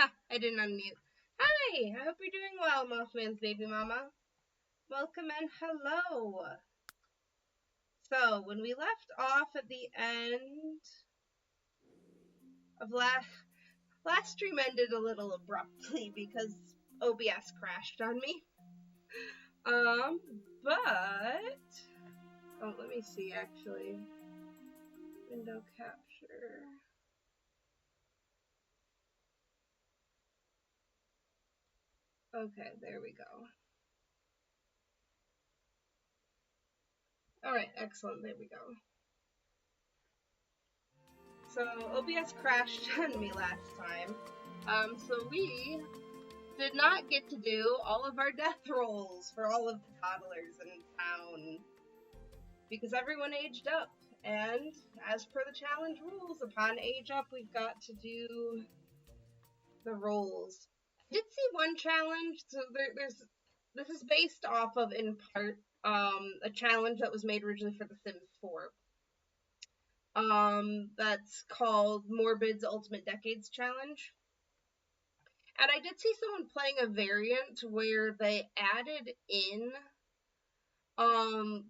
Ha! I didn't unmute. Hi! I hope you're doing well, Mothman's baby mama. Welcome and hello. So, when we left off at the end of last stream ended a little abruptly because OBS crashed on me. But oh, let me see actually. Window capture. Okay, there we go. All right, excellent. There we go. So OBS crashed on me last time. So we did not get to do all of our death rolls for all of the toddlers in town because everyone aged up. And as per the challenge rules, upon age up, we've got to do the rolls. I did see one challenge, so this is based off of, in part, a challenge that was made originally for The Sims 4. That's called Morbid's Ultimate Decades Challenge. And I did see someone playing a variant where they added in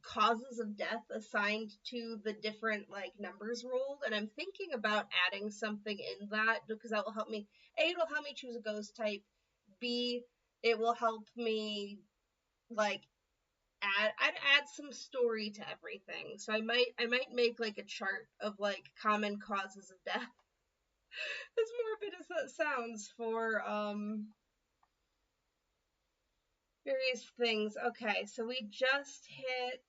causes of death assigned to the different like numbers rolled, and I'm thinking about adding something in that because that will help me. A, it'll help me choose a ghost type. B, it will help me like add some story to everything. So I might make like a chart of like common causes of death. As morbid as that sounds for various things. Okay, so we just hit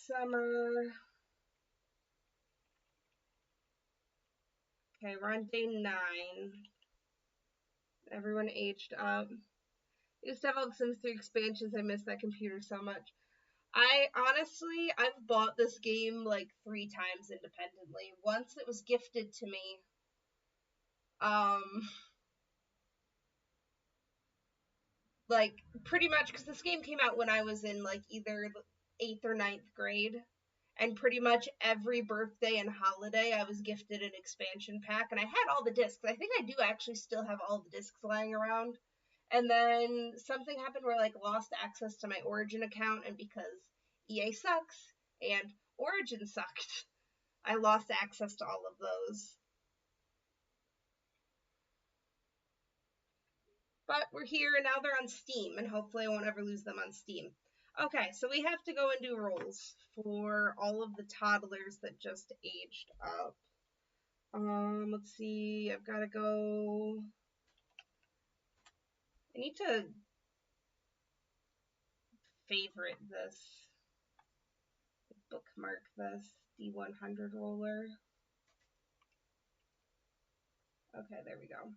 summer. Okay, we're on day 9. Everyone aged up. I used to have all the Sims 3 expansions. I miss that computer so much. I've bought this game like 3 times independently. Once it was gifted to me. Like, pretty much, because this game came out when I was in like either 8th or 9th grade. And pretty much every birthday and holiday, I was gifted an expansion pack, and I had all the discs. I think I do actually still have all the discs lying around. And then something happened where I like lost access to my Origin account, and because EA sucks and Origin sucked, I lost access to all of those. But we're here, and now they're on Steam, and hopefully I won't ever lose them on Steam. Okay, so we have to go and do rolls for all of the toddlers that just aged up. Let's see, I've got to go. I need to favorite this, bookmark this D100 roller. Okay, there we go.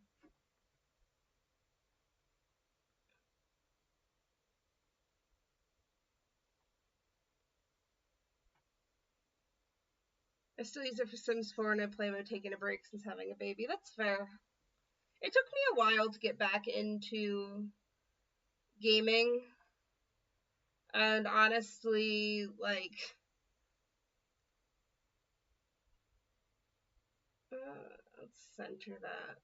I still use it for Sims 4 and I play about taking a break since having a baby. That's fair. It took me a while to get back into gaming. And honestly, like, let's center that.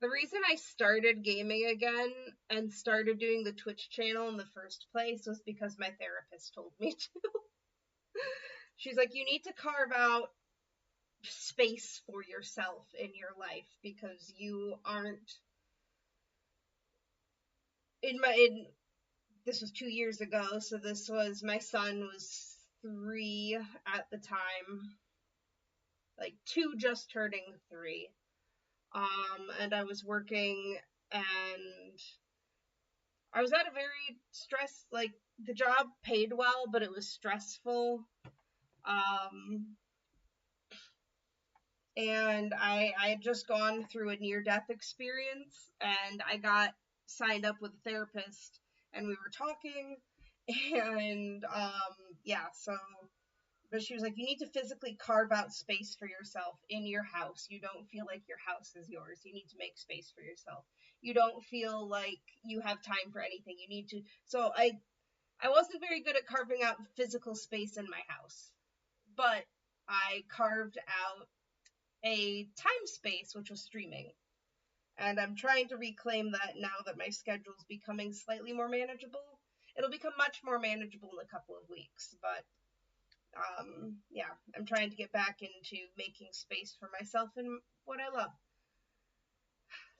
The reason I started gaming again and started doing the Twitch channel in the first place was because my therapist told me to. She's like, you need to carve out space for yourself in your life because you aren't this was 2 years ago, so this was, my son was 3 at the time, like 2 just turning 3. And I was working, and I was at a very like, the job paid well, but it was stressful. And I had just gone through a near-death experience, and I got signed up with a therapist, and we were talking, and yeah, so, but she was like, you need to physically carve out space for yourself in your house. You don't feel like your house is yours. You need to make space for yourself. You don't feel like you have time for anything. You need to. So I wasn't very good at carving out physical space in my house, but I carved out a time space, which was streaming. And I'm trying to reclaim that now that my schedule's becoming slightly more manageable. It'll become much more manageable in a couple of weeks, but yeah, I'm trying to get back into making space for myself and what I love.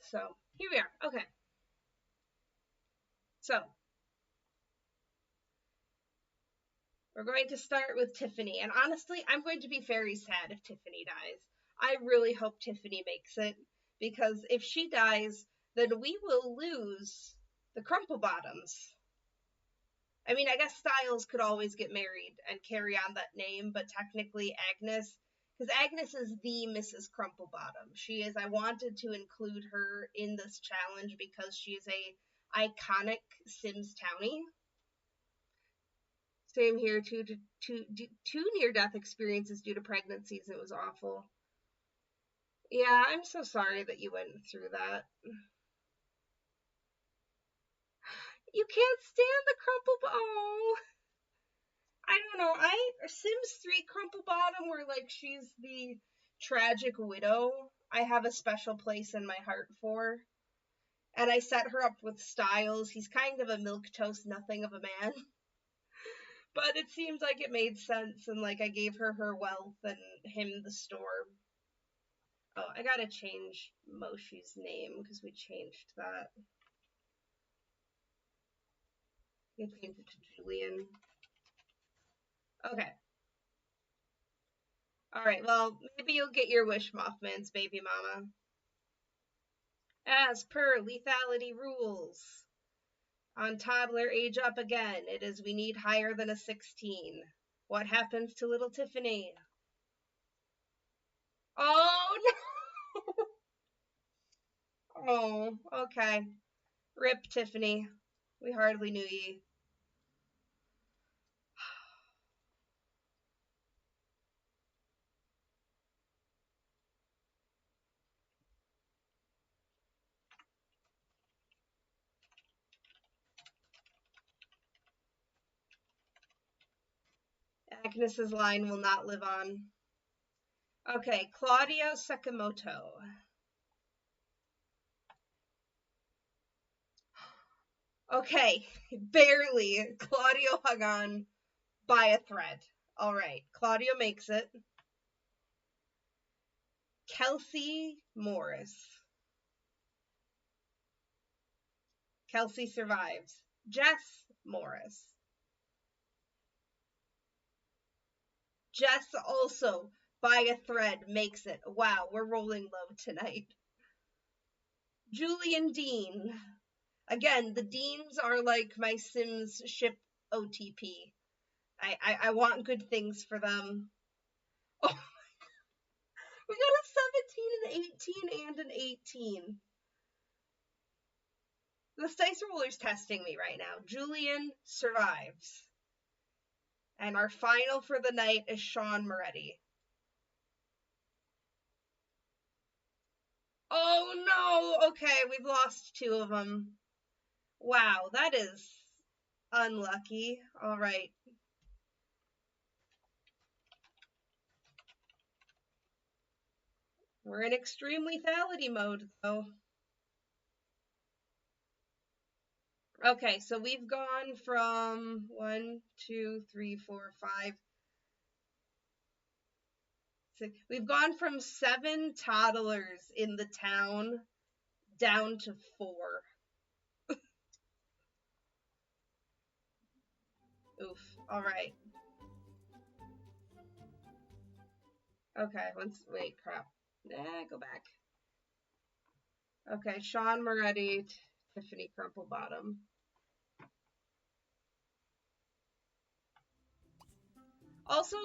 So here we are. Okay, so we're going to start with Tiffany, and honestly, I'm going to be very sad if Tiffany dies. I really hope Tiffany makes it, because if she dies, then we will lose the Crumple Bottoms. I mean, I guess Styles could always get married and carry on that name, but technically Agnes, because Agnes is the Mrs. Crumplebottom. She is. I wanted to include her in this challenge because she is a iconic Sims townie. Same here. Two near-death experiences due to pregnancies. It was awful. Yeah, I'm so sorry that you went through that. You can't stand the crumple. Oh. I don't know. Sims 3 Crumple Bottom, where like she's the tragic widow, I have a special place in my heart for. And I set her up with Styles. He's kind of a milquetoast nothing of a man. But it seems like it made sense, and like I gave her wealth and him the storm. Oh, I gotta change Moshi's name because we changed that. I changed it to Julian. Okay. Alright, well, maybe you'll get your wish, Mothman's baby mama. As per lethality rules, on toddler age up again, it is we need higher than a 16. What happens to little Tiffany? Oh, no! Oh, okay. Rip, Tiffany. We hardly knew ye. Agnes's line will not live on. Okay, Claudio Sakamoto. Okay, barely. Claudio hung on by a thread. All right, Claudio makes it. Kelsey Morris. Kelsey survives. Jess Morris. Jess also, by a thread, makes it. Wow, we're rolling low tonight. Julian Dean. Again, the Deans are like my Sims ship OTP. I want good things for them. Oh, we got a 17, an 18, and an 18. This dice roller's testing me right now. Julian survives. And our final for the night is Sean Moretti. Oh no! Okay, we've lost two of them. Wow, that is unlucky. Alright. We're in extreme lethality mode, though. Okay, so we've gone from 1, 2, 3, 4, 5, 6. We've gone from 7 toddlers in the town down to 4. Oof. Alright. Okay, wait, crap. Go back. Okay, Sean Moretti, Tiffany Crumplebottom. Also,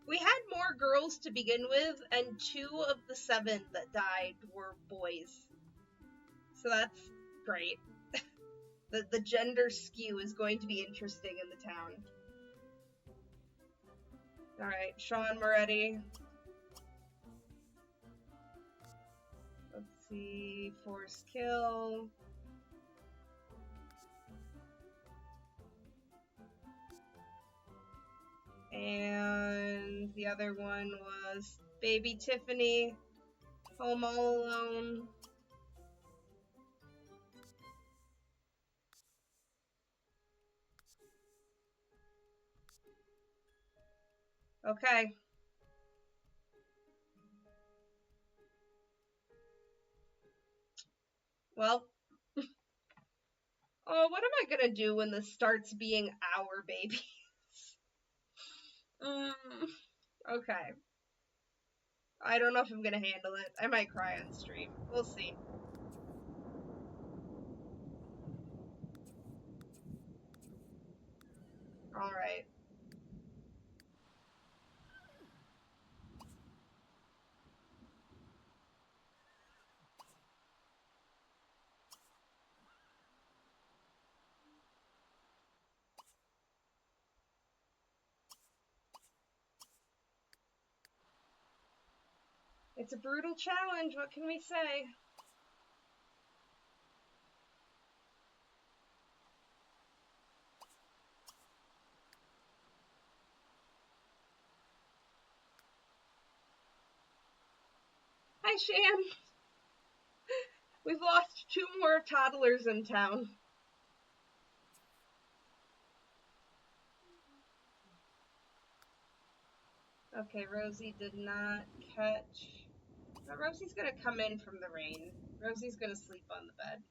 we had more girls to begin with, and 2 of the 7 that died were boys. So that's great. The gender skew is going to be interesting in the town. Alright, Sean Moretti. Let's see, force kill. And the other one was Baby Tiffany, Home All Alone. Okay. Well, oh, what am I gonna do when this starts being our babies? Okay. I don't know if I'm gonna handle it. I might cry on stream. We'll see. Alright. It's a brutal challenge, what can we say? Hi, Shan. We've lost 2 more toddlers in town. Okay, Rosie did not catch. But Rosie's gonna come in from the rain. Rosie's gonna sleep on the bed.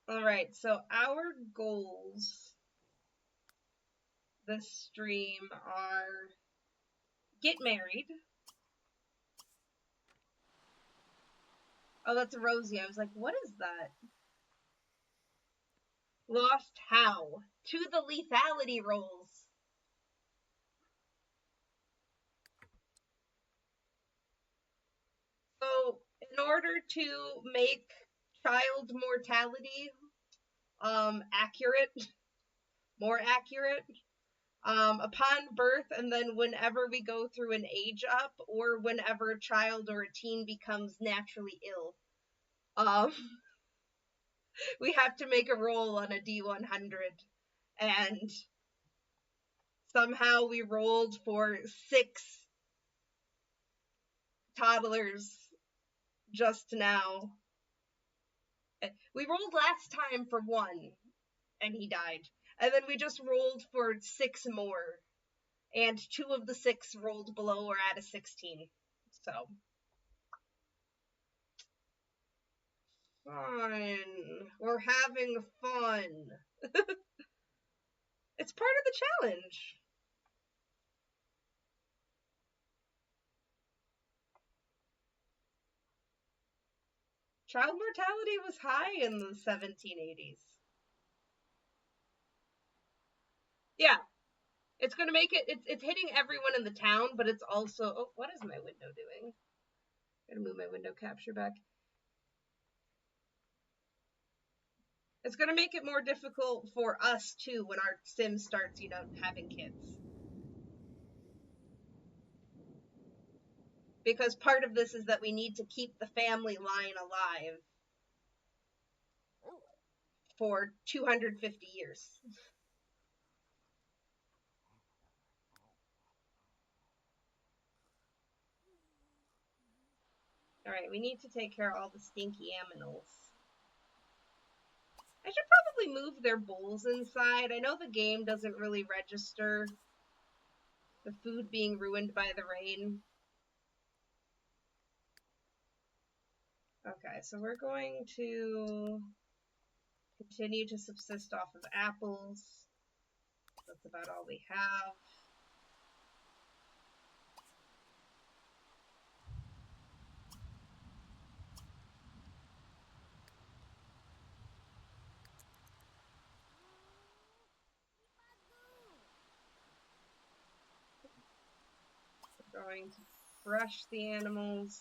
Alright, so our goals this stream are get married. Oh, that's a Rosie. I was like, what is that? Lost how? To the lethality rolls. So, in order to make child mortality accurate, more accurate, upon birth, and then whenever we go through an age up, or whenever a child or a teen becomes naturally ill, we have to make a roll on a D100, and somehow we rolled for 6 toddlers just now. We rolled last time for 1, and he died. And then we just rolled for 6 more, and 2 of the 6 rolled below or at a 16. So fun. We're having fun. It's part of the challenge. Child mortality was high in the 1780s. Yeah. It's going to make it, it's hitting everyone in the town, but it's also, oh, what is my window doing? I'm going to move my window capture back. It's going to make it more difficult for us, too, when our sim starts, having kids. Because part of this is that we need to keep the family line alive for 250 years. Alright, we need to take care of all the stinky aminals. I should probably move their bowls inside. I know the game doesn't really register the food being ruined by the rain. Okay, so we're going to continue to subsist off of apples. That's about all we have. We're going to brush the animals.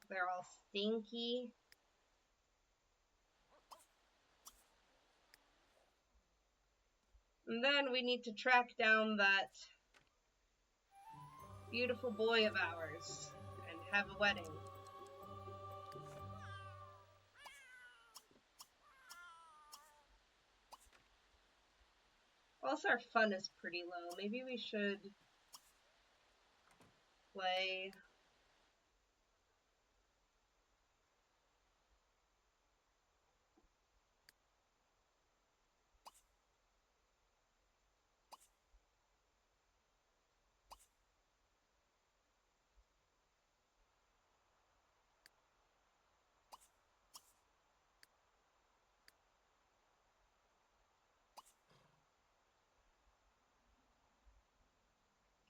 They're all stinky. And then we need to track down that beautiful boy of ours and have a wedding. Also, our fun is pretty low. Maybe we should play...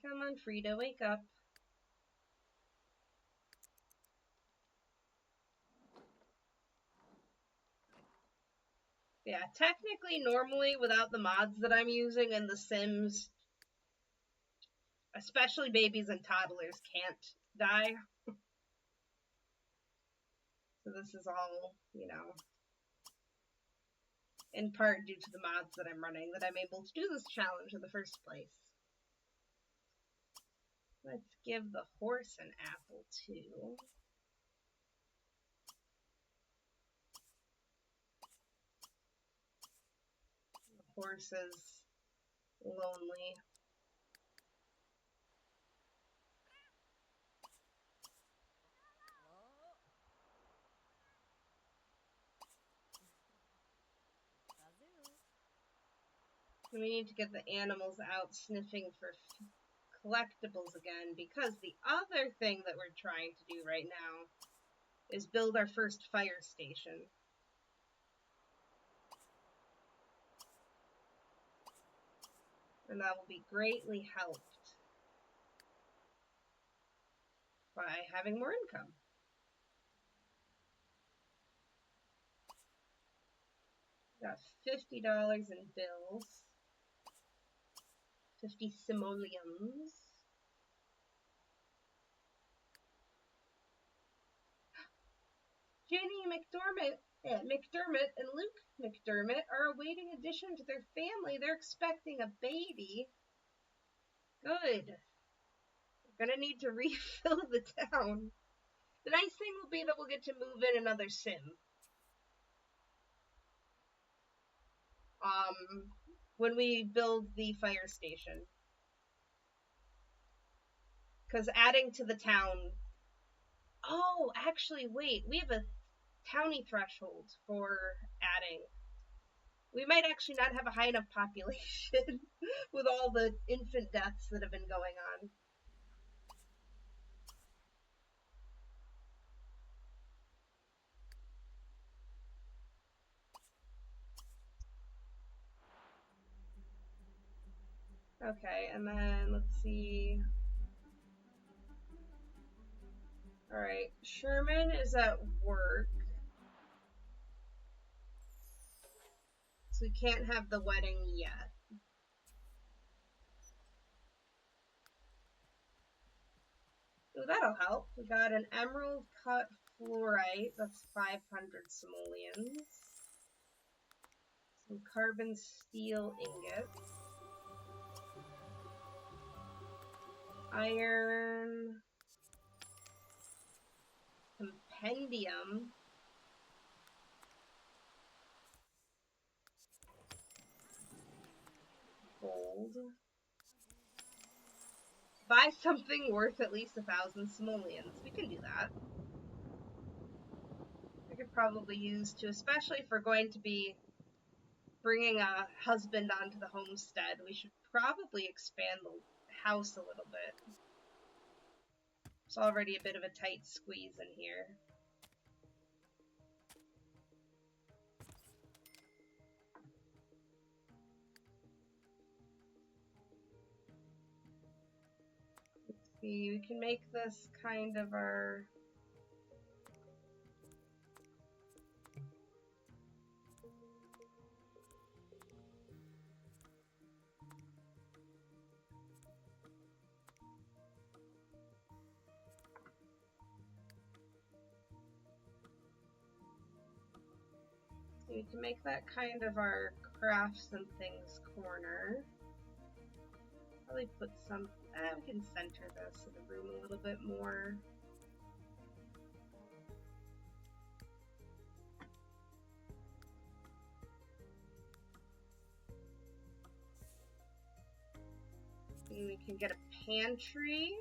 Come on, Frida, wake up. Yeah, technically, normally, without the mods that I'm using in The Sims, especially babies and toddlers can't die. So this is all, you know, in part due to the mods that I'm running that I'm able to do this challenge in the first place. Let's give the horse an apple, too. The horse is lonely. We need to get the animals out sniffing for collectibles again, because the other thing that we're trying to do right now is build our first fire station. And that will be greatly helped by having more income. Got $50 in bills. 50 simoleons. Jenny McDermott and Luke McDermott are awaiting addition to their family. They're expecting a baby. Good. We're gonna need to refill the town. The nice thing will be that we'll get to move in another sim. When we build the fire station. Because adding to the town... Oh, actually, wait. We have a townie threshold for adding. We might actually not have a high enough population with all the infant deaths that have been going on. Okay, and then let's see. Alright, Sherman is at work. So we can't have the wedding yet. Ooh, that'll help. We got an emerald cut fluorite. That's 500 simoleons. Some carbon steel ingots. Iron. Compendium. Gold. Buy something worth at least 1,000 simoleons. We can do that. We could probably use to, especially if we're going to be bringing a husband onto the homestead, we should probably expand the house a little bit. It's already a bit of a tight squeeze in here. Let's see, we can make this kind of our... We can make that kind of our crafts and things corner. Probably put some... we can center this in the room a little bit more. And we can get a pantry.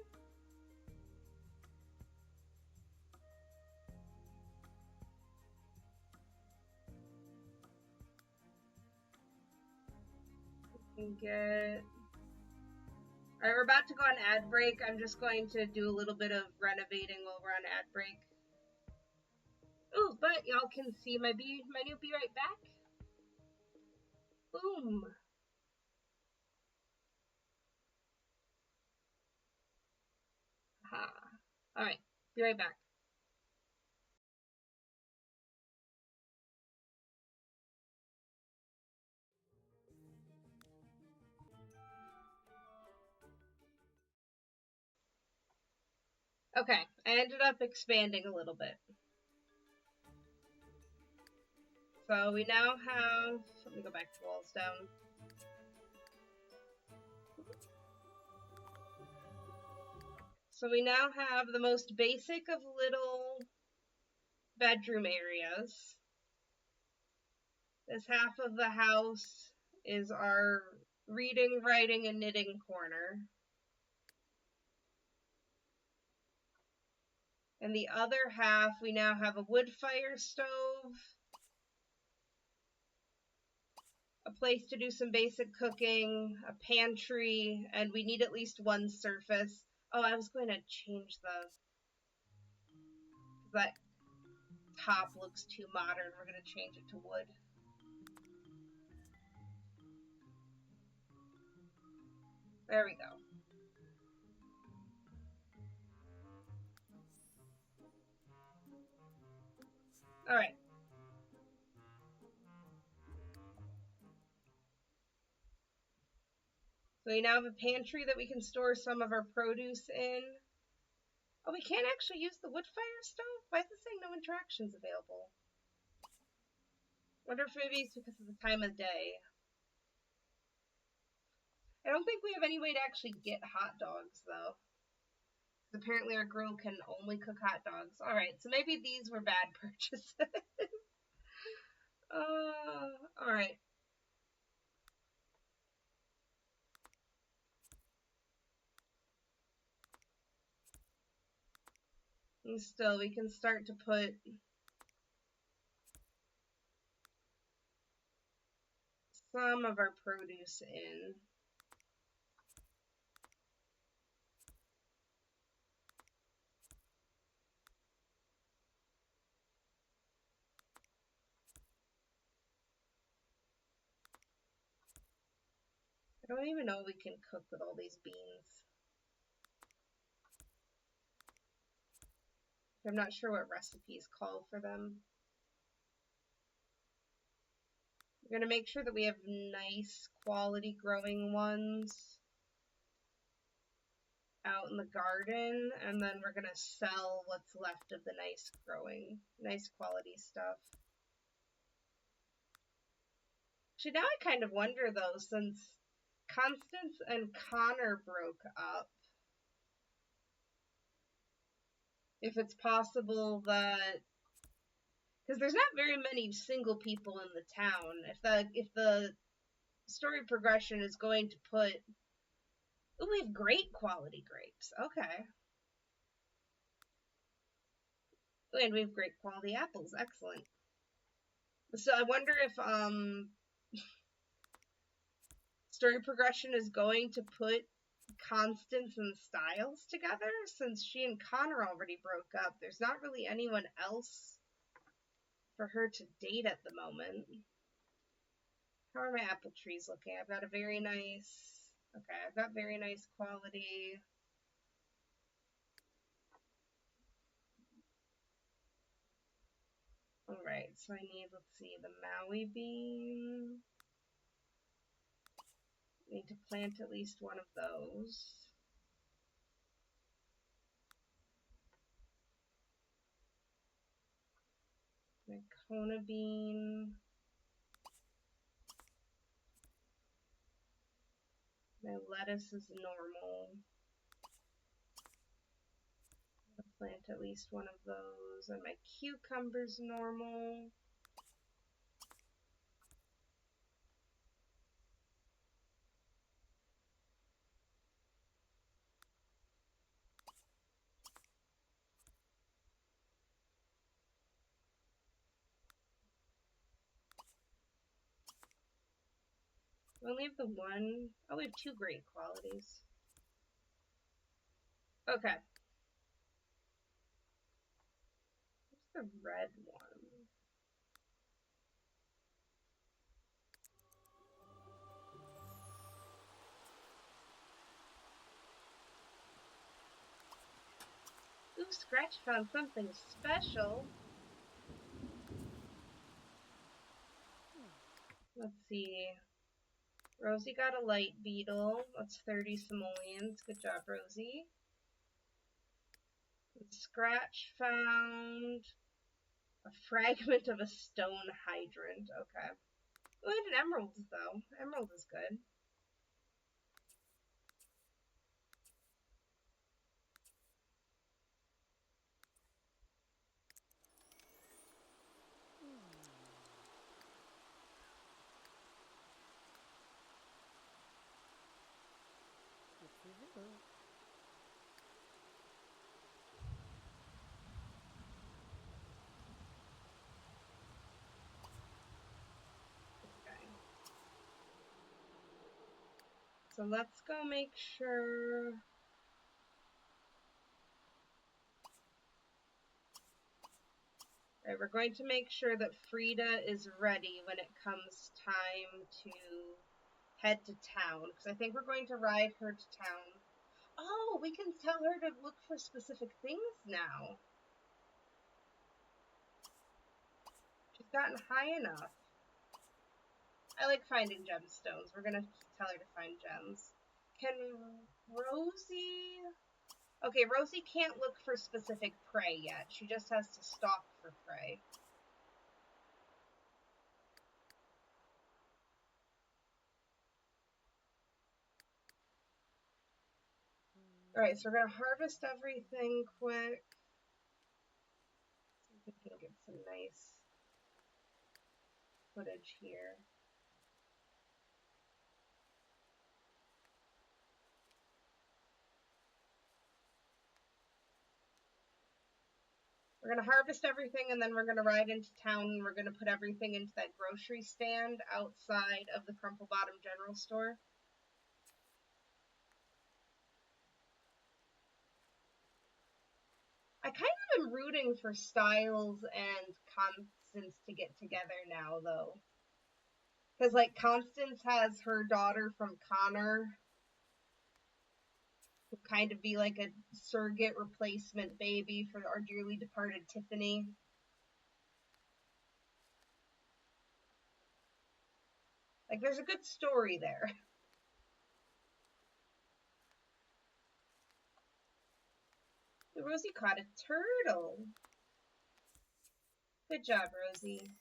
We can get... Alright, we're about to go on ad break. I'm just going to do a little bit of renovating while we're on ad break. Ooh, but y'all can see my new Be Right Back. Boom. Ha. Alright, be right back. Okay, I ended up expanding a little bit. So we now have, let me go back to walls down. So we now have the most basic of little bedroom areas. This half of the house is our reading, writing, and knitting corner. And the other half, we now have a wood fire stove, a place to do some basic cooking, a pantry, and we need at least one surface. Oh, I was going to change that top looks too modern. We're going to change it to wood. There we go. All right. So we now have a pantry that we can store some of our produce in. Oh, we can't actually use the wood fire stove? Why is it saying no interactions available? Wonder if maybe it's because of the time of day. I don't think we have any way to actually get hot dogs, though. Apparently our grill can only cook hot dogs. Alright, so maybe these were bad purchases. Alright. And still, we can start to put some of our produce in. I don't even know we can cook with all these beans. I'm not sure what recipes call for them. We're going to make sure that we have nice quality growing ones out in the garden, and then we're going to sell what's left of the nice quality stuff. Actually, now I kind of wonder, though, since Constance and Connor broke up, if it's possible that, because there's not very many single people in the town, if the story progression is going to put, oh, we have great quality grapes. Okay. And we have great quality apples. Excellent. So I wonder if story progression is going to put Constance and Styles together, since she and Connor already broke up. There's not really anyone else for her to date at the moment. How are my apple trees looking? I've got a very nice, okay, I've got very nice quality. Alright, so I need, let's see, the Maui bean. Need to plant at least one of those. My Kona bean. My lettuce is normal. I'll plant at least one of those. And my cucumber's normal. We only have the one. Oh, we have two great qualities. Okay. What's the red one? Ooh, Scratch found something special. Let's see. Rosie got a light beetle. That's 30 simoleons. Good job, Rosie. Scratch found a fragment of a stone hydrant. Okay. Oh, and an emerald, though. Emerald is good. Okay. So let's go make sure. Right, we're going to make sure that Frida is ready when it comes time to head to town, because I think we're going to ride her to town. Oh, we can tell her to look for specific things now. She's gotten high enough. I like finding gemstones. We're gonna tell her to find gems. Can Rosie... Okay, Rosie can't look for specific prey yet. She just has to stalk for prey. Alright, so we're gonna harvest everything quick. See if we can get some nice footage here. We're gonna harvest everything and then we're gonna ride into town and we're gonna put everything into that grocery stand outside of the Crumple Bottom General Store. I kind of am rooting for Styles and Constance to get together now, though. Because, like, Constance has her daughter from Connor, who kind of be like a surrogate replacement baby for our dearly departed Tiffany. Like, there's a good story there. Rosie caught a turtle. Good job, Rosie.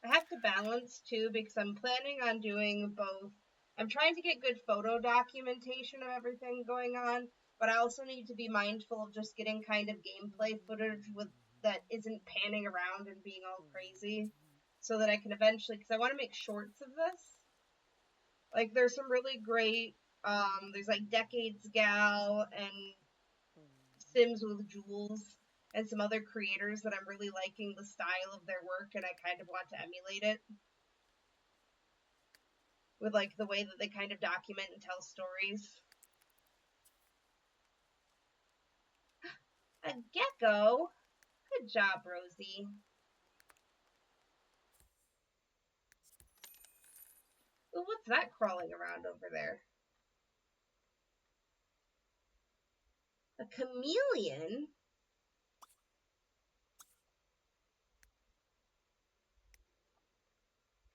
I have to balance too because I'm planning on doing both. I'm trying to get good photo documentation of everything going on, but I also need to be mindful of just getting kind of gameplay footage with that isn't panning around and being all crazy, so that I can eventually, because I want to make shorts of this. Like there's some really great there's like Decades Gal and Sims with Jules and some other creators that I'm really liking the style of their work and I kind of want to emulate it with like the way that they kind of document and tell stories. A gecko? Good job, Rosie. Ooh, what's that crawling around over there? A chameleon?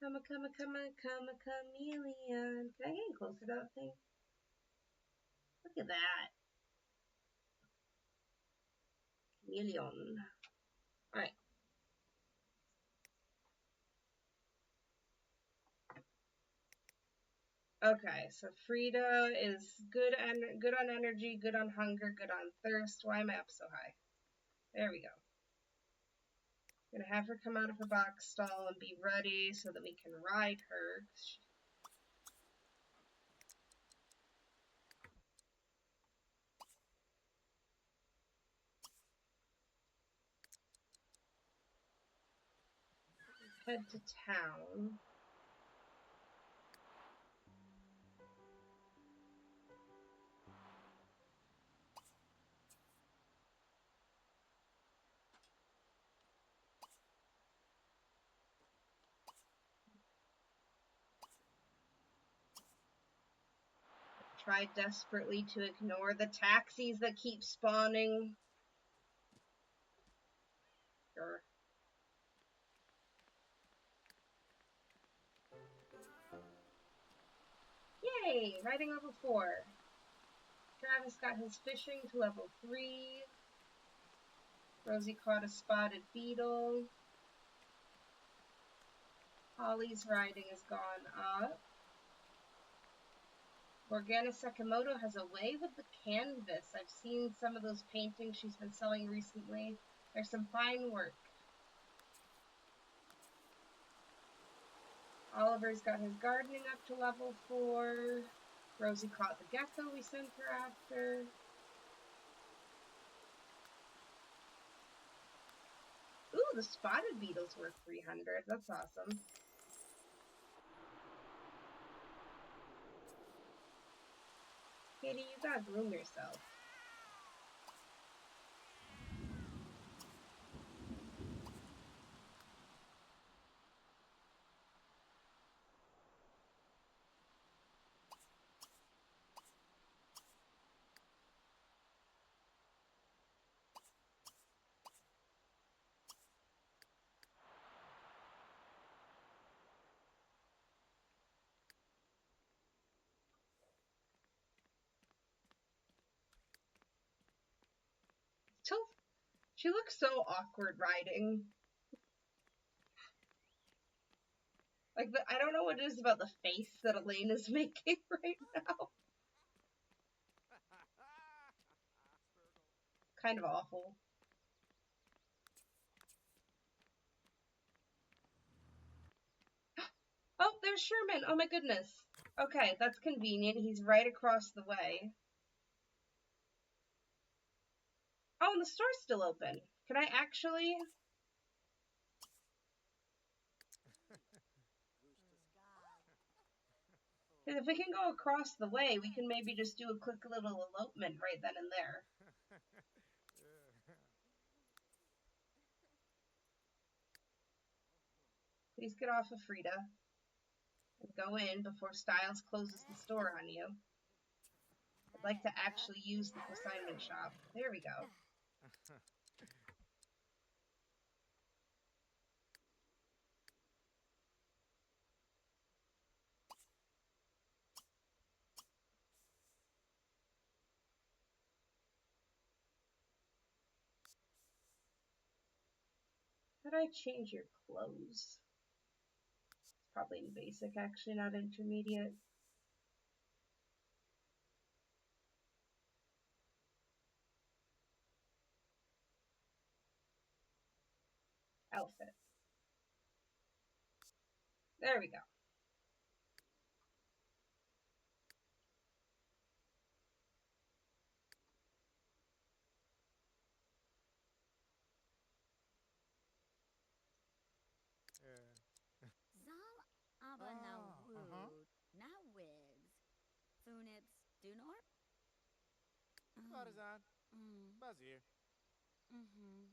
Come a chameleon. Can I get closer to that thing? Look at that. Chameleon. Alright. Okay, so Frida is good on energy, good on hunger, good on thirst. Why am I up so high? There we go. I'm gonna have her come out of her box stall and be ready so that we can ride her. Head to town. Try desperately to ignore the taxis that keep spawning. Sure. Yay! Riding level 4. Travis got his fishing to level 3. Rosie caught a spotted beetle. Holly's riding has gone up. Morgana Sakamoto has a way with the canvas. I've seen some of those paintings she's been selling recently. There's some fine work. Oliver's got his gardening up to level 4. Rosie caught the gecko we sent her after. Ooh, the spotted beetle's worth 300. That's awesome. Katie, you gotta groom yourself. She looks so awkward riding. Like, I don't know what it is about the face that Elaine is making right now. Kind of awful. Oh, there's Sherman. Oh my goodness. Okay, that's convenient. He's right across the way. Oh, and the store's still open. Can I actually... If we can go across the way, we can maybe just do a quick little elopement right then and there. Please get off of Frida and go in before Styles closes the store on you. I'd like to actually use the consignment shop. There we go. How do I change your clothes? It's probably in basic, actually, not intermediate. Outfit. There we go. Zal aber na wood, na wigs. Funits dunor? Barzan. Bazir. Mm-hmm.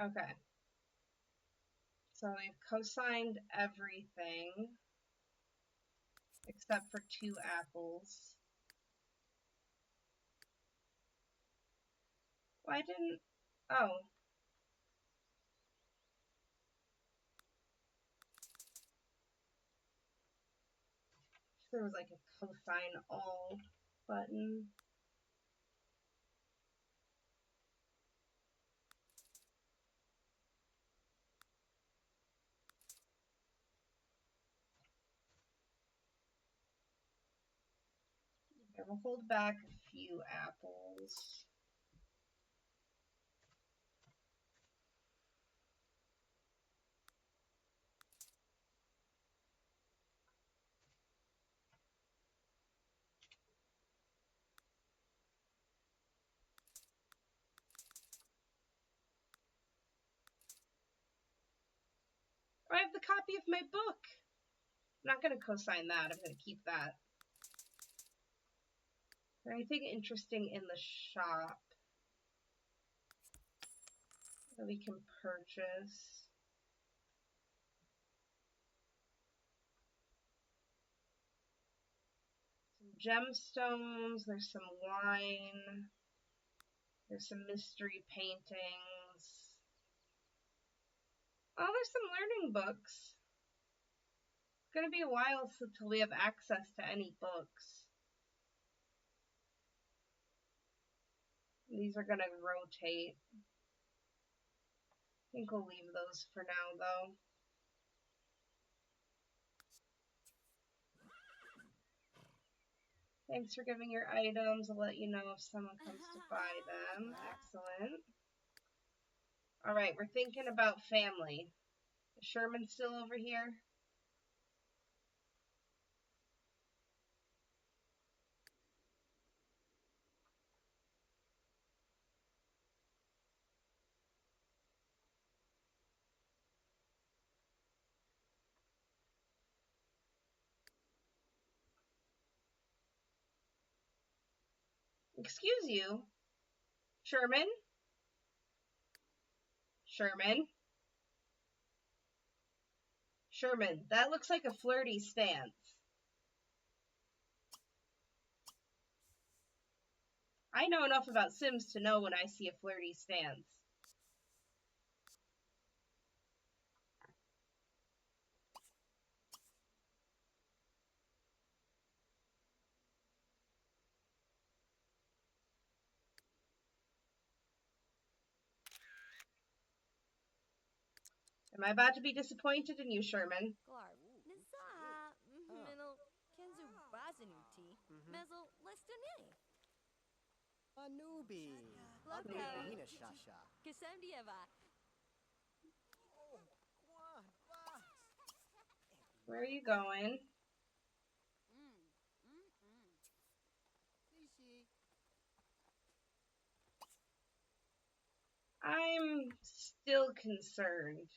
Okay. So we've co-signed everything except for 2 apples. Why didn't... Oh. There was like a co-sign all button. Okay, we'll hold back a few apples. I have the copy of my book. I'm not going to co-sign that. I'm going to keep that. Is there anything interesting in the shop that we can purchase? Some gemstones. There's some wine. There's some mystery paintings. Oh, there's some learning books. It's going to be a while until we have access to any books. These are going to rotate. I think we'll leave those for now, though. Thanks for giving your items. I'll let you know if someone comes to buy them. Excellent. All right, we're thinking about family. Is Sherman still over here? Excuse you, Sherman? Sherman? Sherman, that looks like a flirty stance. I know enough about Sims to know when I see a flirty stance. Am I about to be disappointed in you, Sherman? Clark, Nisa, Minel, Kenzu Bazanuti, Mezel, Lestonini. Anubi. Laka, Nina Shasha. Kasemdieva. Where are you going? I'm still concerned.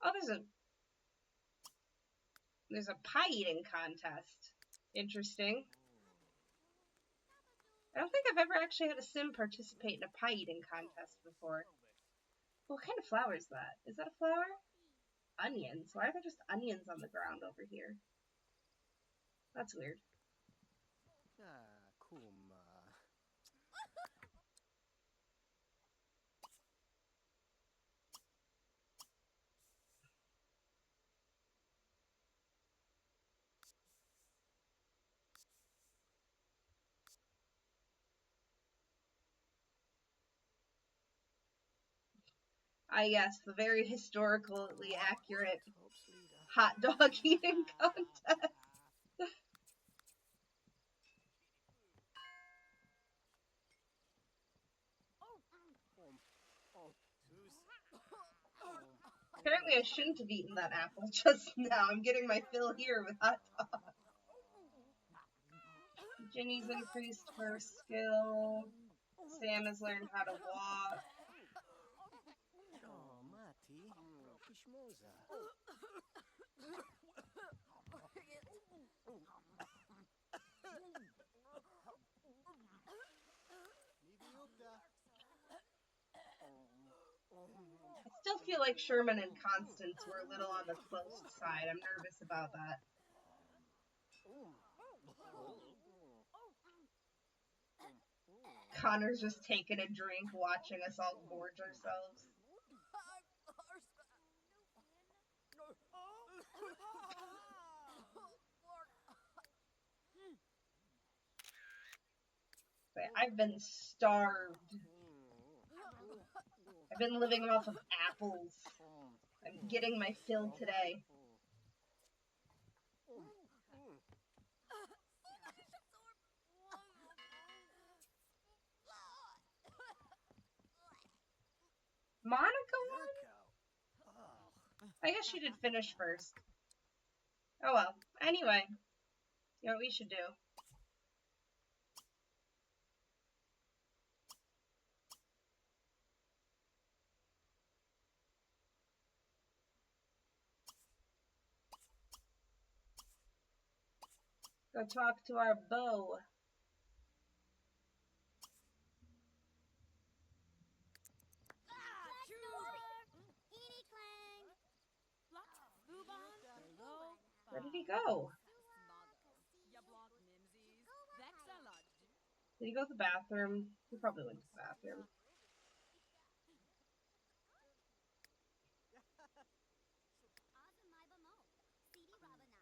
Oh, there's a pie eating contest. Interesting. I don't think I've ever actually had a sim participate in a pie eating contest before. What kind of flower is that? Is that a flower? Onions. Why are there just onions on the ground over here? That's weird. Kuma. Ah, yes, the very historically accurate hot dog eating contest. Apparently I shouldn't have eaten that apple just now. I'm getting my fill here with hot dogs. Ginny's increased her skill. Sam has learned how to walk. Oh, Mati. Kishmoza. I still feel like Sherman and Constance were a little on the close side. I'm nervous about that. Connor's just taking a drink, watching us all gorge ourselves. I've been starved. I've been living off of apples. I'm getting my fill today. Monica won? I guess she did finish first. Oh well. Anyway, you know what we should do? Go talk to our beau. Where did he go? Did he go to the bathroom? He probably went to the bathroom.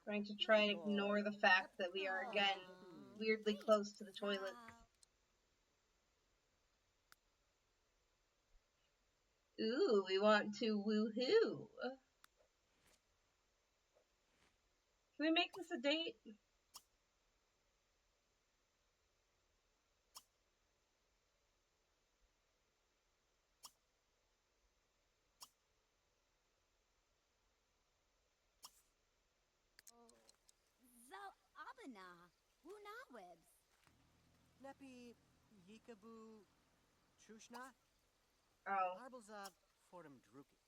Going to try and ignore the fact that we are again weirdly close to the toilets. Ooh, we want to woohoo. Can we make this a date? Nepi Yikabu Chushna? Oh. Marblezov Fordham Druki.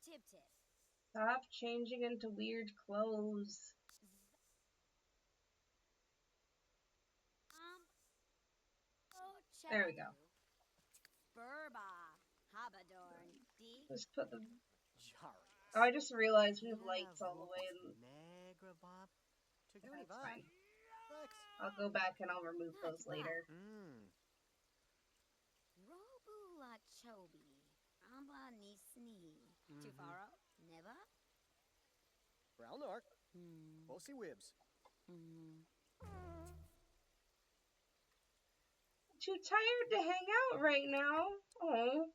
Tip tip. Stop changing into weird clothes. There we go. Just put the... Oh, I just realized we have lights all the way in... That's fine. I'll go back and I'll remove those later. Bralnor. Bossy Wibs. Too tired to hang out right now. Oh.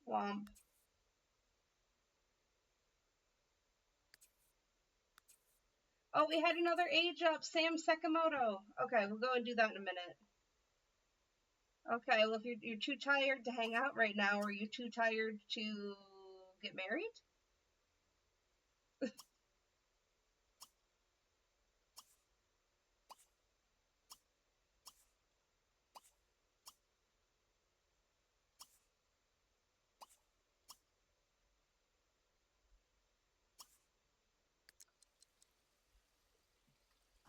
Womp. Oh, we had another age up. Sam Sakamoto. Okay, we'll go and do that in a minute. Okay, well, if you're too tired to hang out right now, are you too tired to get married?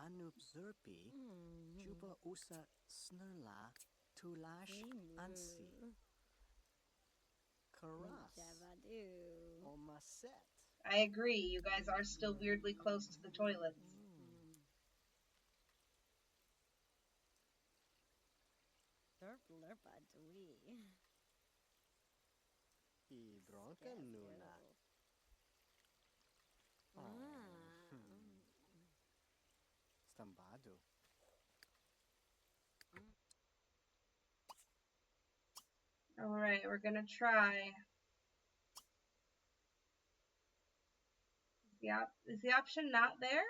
Anup Zerpi, Juba Usa Snurla, Tulash Ansi. Karas. Omaset. I agree, you guys are still weirdly close to the toilets. Bronca Nuna. Stambado. Alright, we're gonna try. Is the option not there?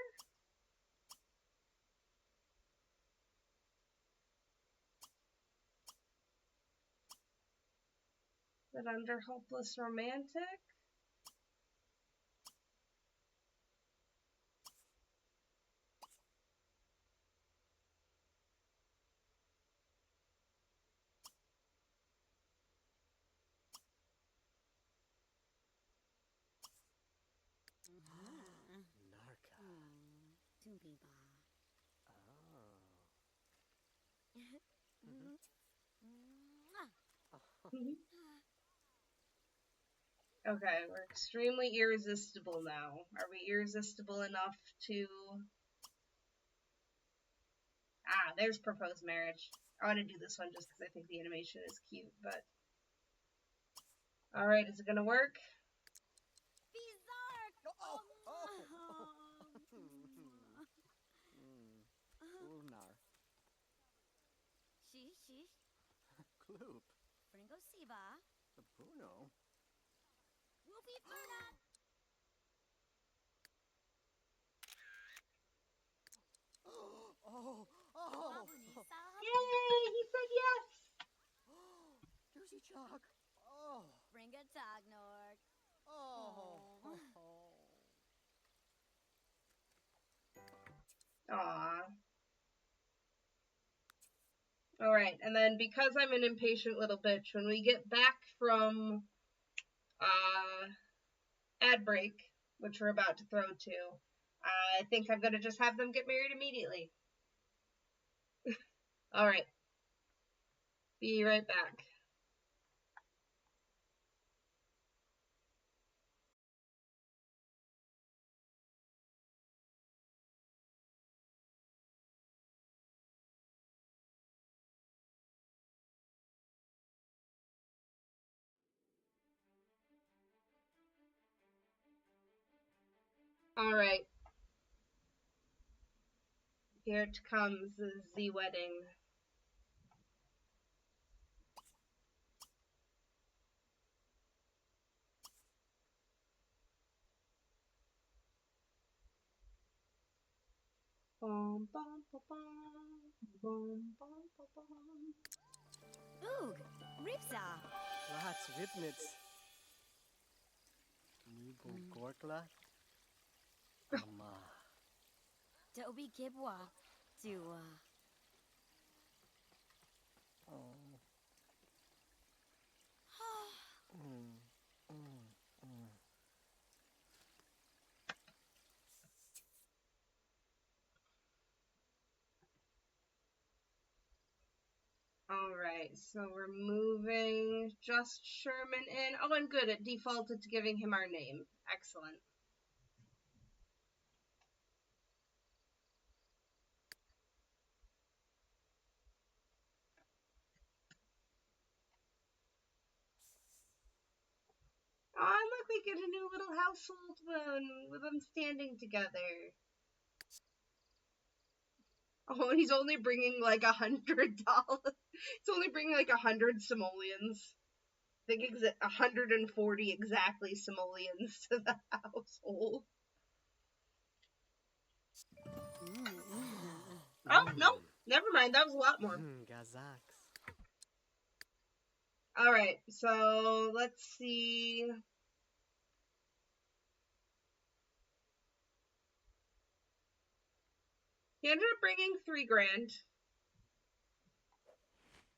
Is it under Hopeless Romantic? Narca. Okay, we're extremely irresistible now. Are we irresistible enough to... Ah, there's proposed marriage. I want to do this one just because I think the animation is cute, but... Alright, is it gonna work? Ulnar. Kloop. Who know? Whoopie Ferna! Oh! Wabunisa! Yay! He said yes! Juicy Chalk! Oh! Bring a Tognork. Oh! Aw. Alright, and then because I'm an impatient little bitch, when we get back from ad break, which we're about to throw to, I think I'm gonna just have them get married immediately. Alright. Be right back. Alright. Here it comes, the wedding. Bum, bum, bum, bum, bum, bum, bum. Oog! Ripsa! Lots Ripnits. Nibo Gorkla. Ama. Dobi Kibwa. Dua. Oh. Alright, so we're moving just Sherman in. Oh, and good, it defaulted to giving him our name. Excellent. Oh, and look, we get a new little household one with them standing together. Oh, and he's only bringing like $100. He's only bringing like 100 simoleons. I think 140 exactly simoleons to the household. Oh, no, never mind. That was a lot more. Gazax. Alright, so let's see. He ended up bringing $3,000.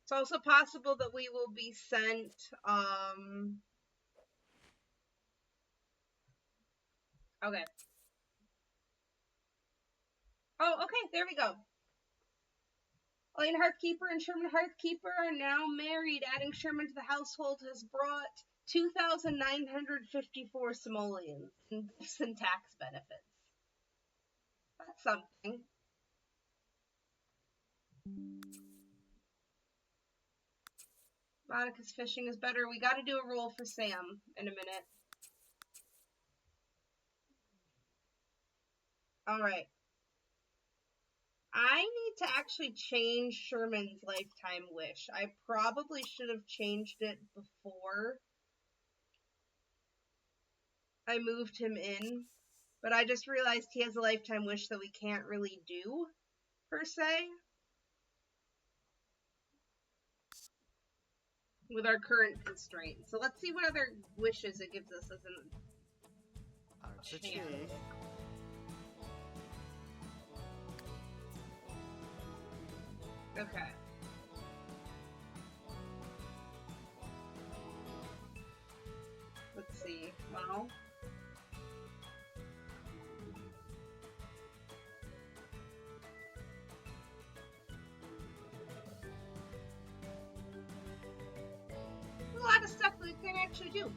It's also possible that we will be sent, okay. Oh, okay, there we go. Elaine Hearthkeeper and Sherman Hearthkeeper are now married. Adding Sherman to the household has brought 2,954 simoleons in gifts and tax benefits. That's something. Monica's fishing is better. We gotta do a roll for Sam in a minute. Alright. I need to actually change Sherman's lifetime wish. I probably should have changed it before I moved him in, but I just realized he has a lifetime wish that we can't really do, per se, with our current constraint. So let's see what other wishes it gives us as a chance. Okay. Let's see. Well, a lot of stuff that we can actually do.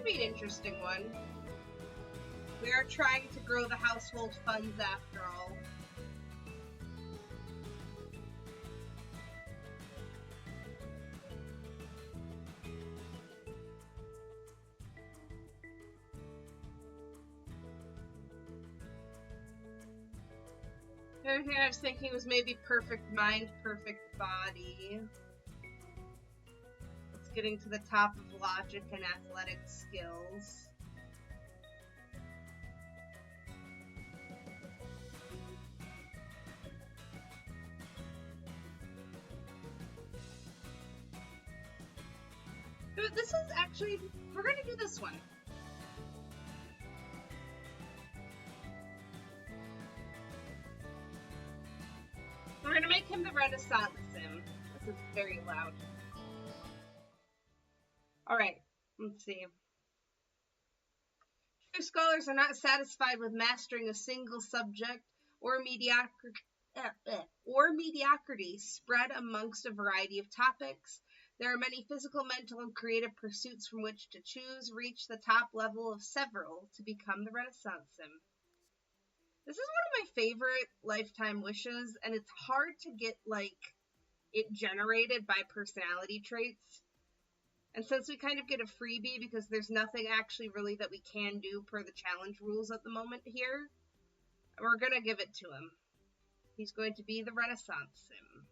be an interesting one. We are trying to grow the household funds after all. The other thing I was thinking was maybe perfect mind, perfect body. It's getting to the top of logic and athletic skills. This is actually, we're going to do this one. We're going to make him the Renaissance sim. This is very loud. Alright, let's see. True scholars are not satisfied with mastering a single subject or mediocrity spread amongst a variety of topics. There are many physical, mental, and creative pursuits from which to choose. Reach the top level of several to become the Renaissance sim. This is one of my favorite lifetime wishes, and it's hard to get, like, it generated by personality traits. And since we kind of get a freebie because there's nothing actually really that we can do per the challenge rules at the moment here, we're going to give it to him. He's going to be the Renaissance sim.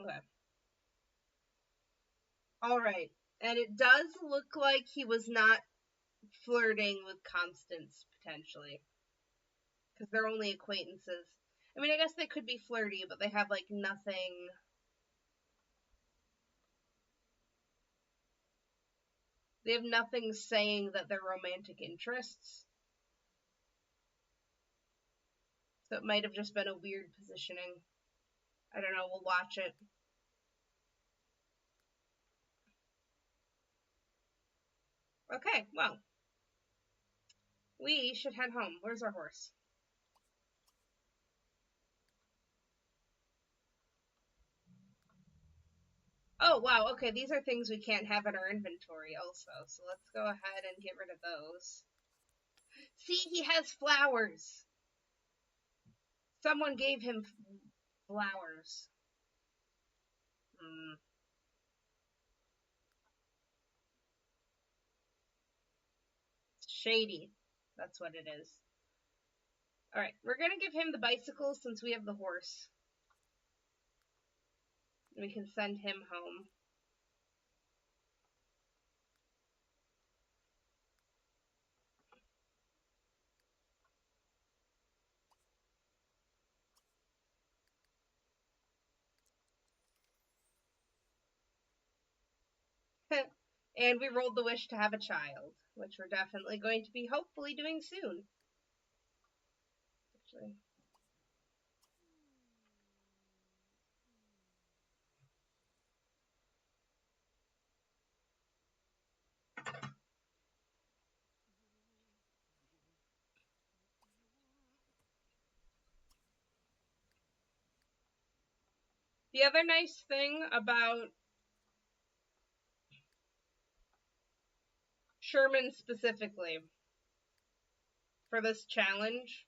Okay. Alright. And it does look like he was not flirting with Constance, potentially. Because they're only acquaintances. I mean, I guess they could be flirty, but they have, like, nothing. They have nothing saying that they're romantic interests. So it might have just been a weird positioning. I don't know, we'll watch it. Okay, well. We should head home. Where's our horse? Oh, wow, okay, these are things we can't have in our inventory also. So let's go ahead and get rid of those. See, he has flowers. Someone gave him flowers. Hmm. Shady. That's what it is. Alright, we're gonna give him the bicycle since we have the horse. We can send him home. And we rolled the wish to have a child, which we're definitely going to be hopefully doing soon. Actually. The other nice thing about Sherman specifically for this challenge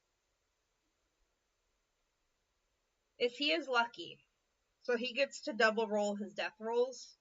is he is lucky. So he gets to double roll his death rolls.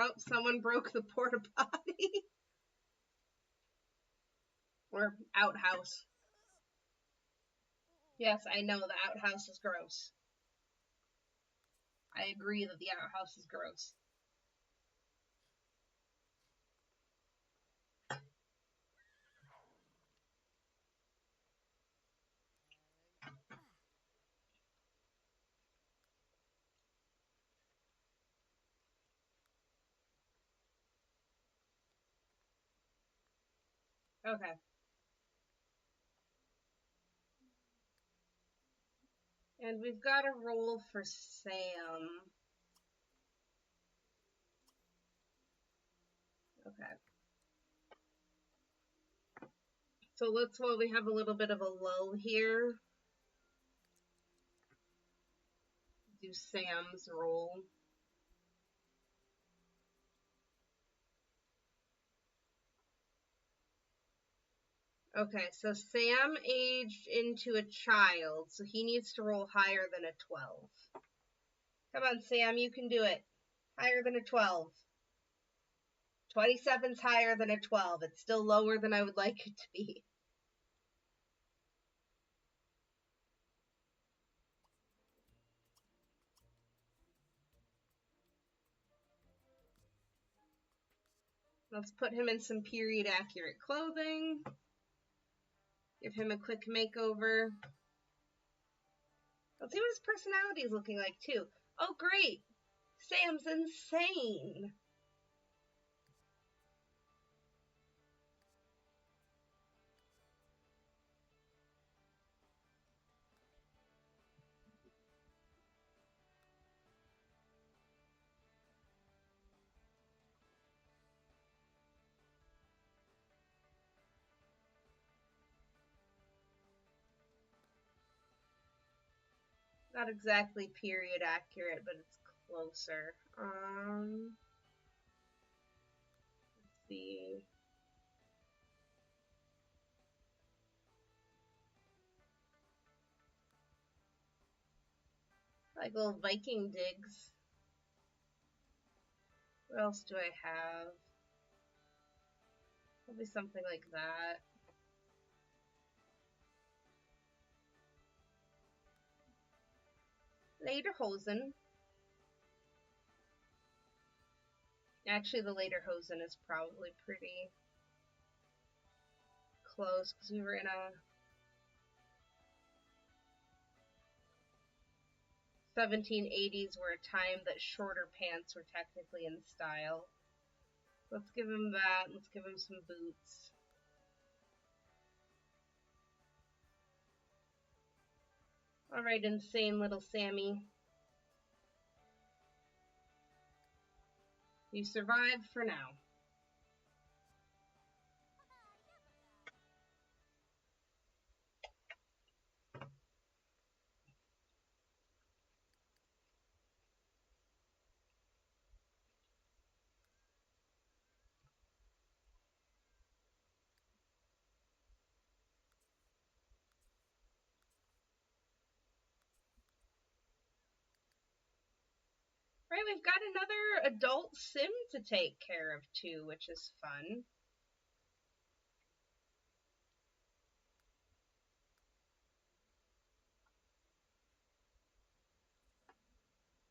Oh, someone broke the porta potty. Or outhouse. Yes, I know the outhouse is gross. I agree that the outhouse is gross. Okay. And we've got a roll for Sam. Okay. So let's, while we have a little bit of a lull here, do Sam's roll. Okay, so Sam aged into a child, so he needs to roll higher than a 12. Come on, Sam, you can do it. Higher than a 12. 27's higher than a 12. It's still lower than I would like it to be. Let's put him in some period accurate clothing. Give him a quick makeover. Let's see what his personality is looking like, too. Oh, great! Sam's insane! Not exactly period accurate, but it's closer. Let's see. Like little Viking digs. What else do I have? Probably something like that. Lederhosen. Actually, the Lederhosen is probably pretty close because we were in a 1780s were a time that shorter pants were technically in style. Let's give him that. Let's give him some boots. Alright, insane little Sammy. You survived for now. Right, we've got another adult sim to take care of too, which is fun.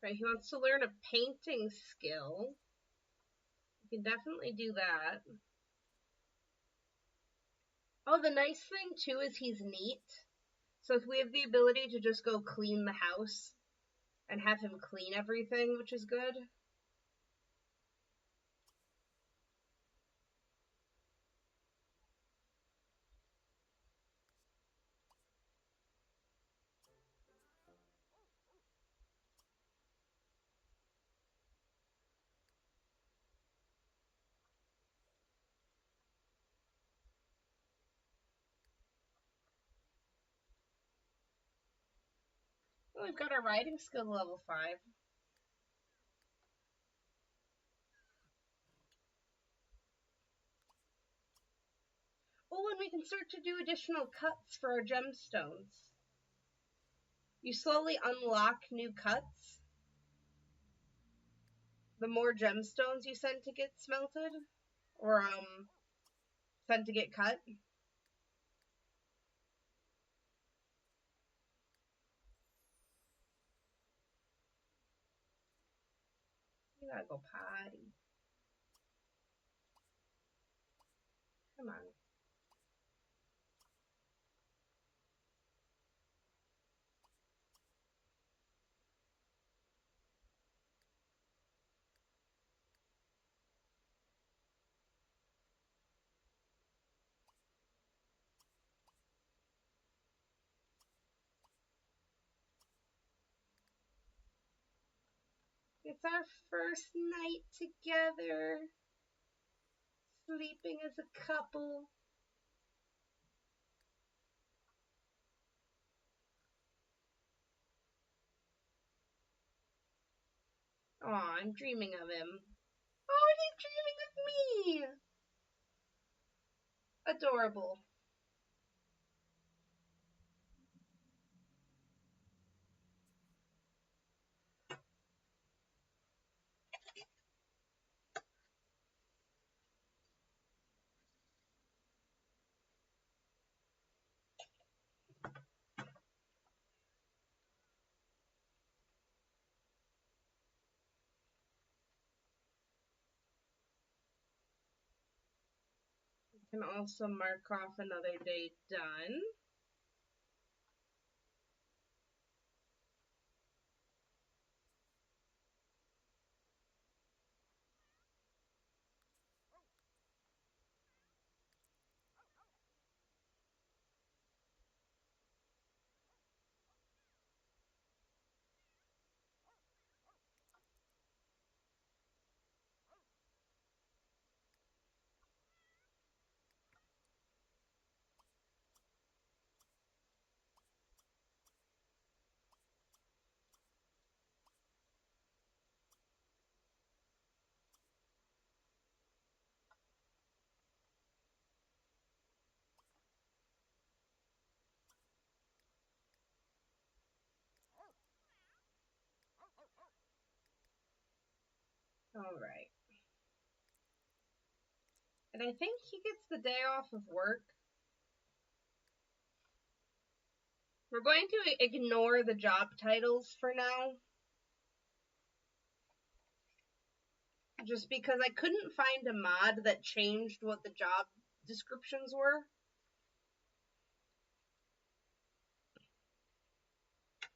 Right, he wants to learn a painting skill. We can definitely do that. Oh, the nice thing too is he's neat. So if we have the ability to just go clean the house and have him clean everything, which is good. Well, we've got our riding skill level 5. Oh, and we can start to do additional cuts for our gemstones. You slowly unlock new cuts the more gemstones you send to get smelted or send to get cut. You gotta go potty. Come on. It's our first night together, sleeping as a couple. Aw, I'm dreaming of him. Oh, he's dreaming of me! Adorable. We can also mark off another day done. Alright. And I think he gets the day off of work. We're going to ignore the job titles for now. Just because I couldn't find a mod that changed what the job descriptions were.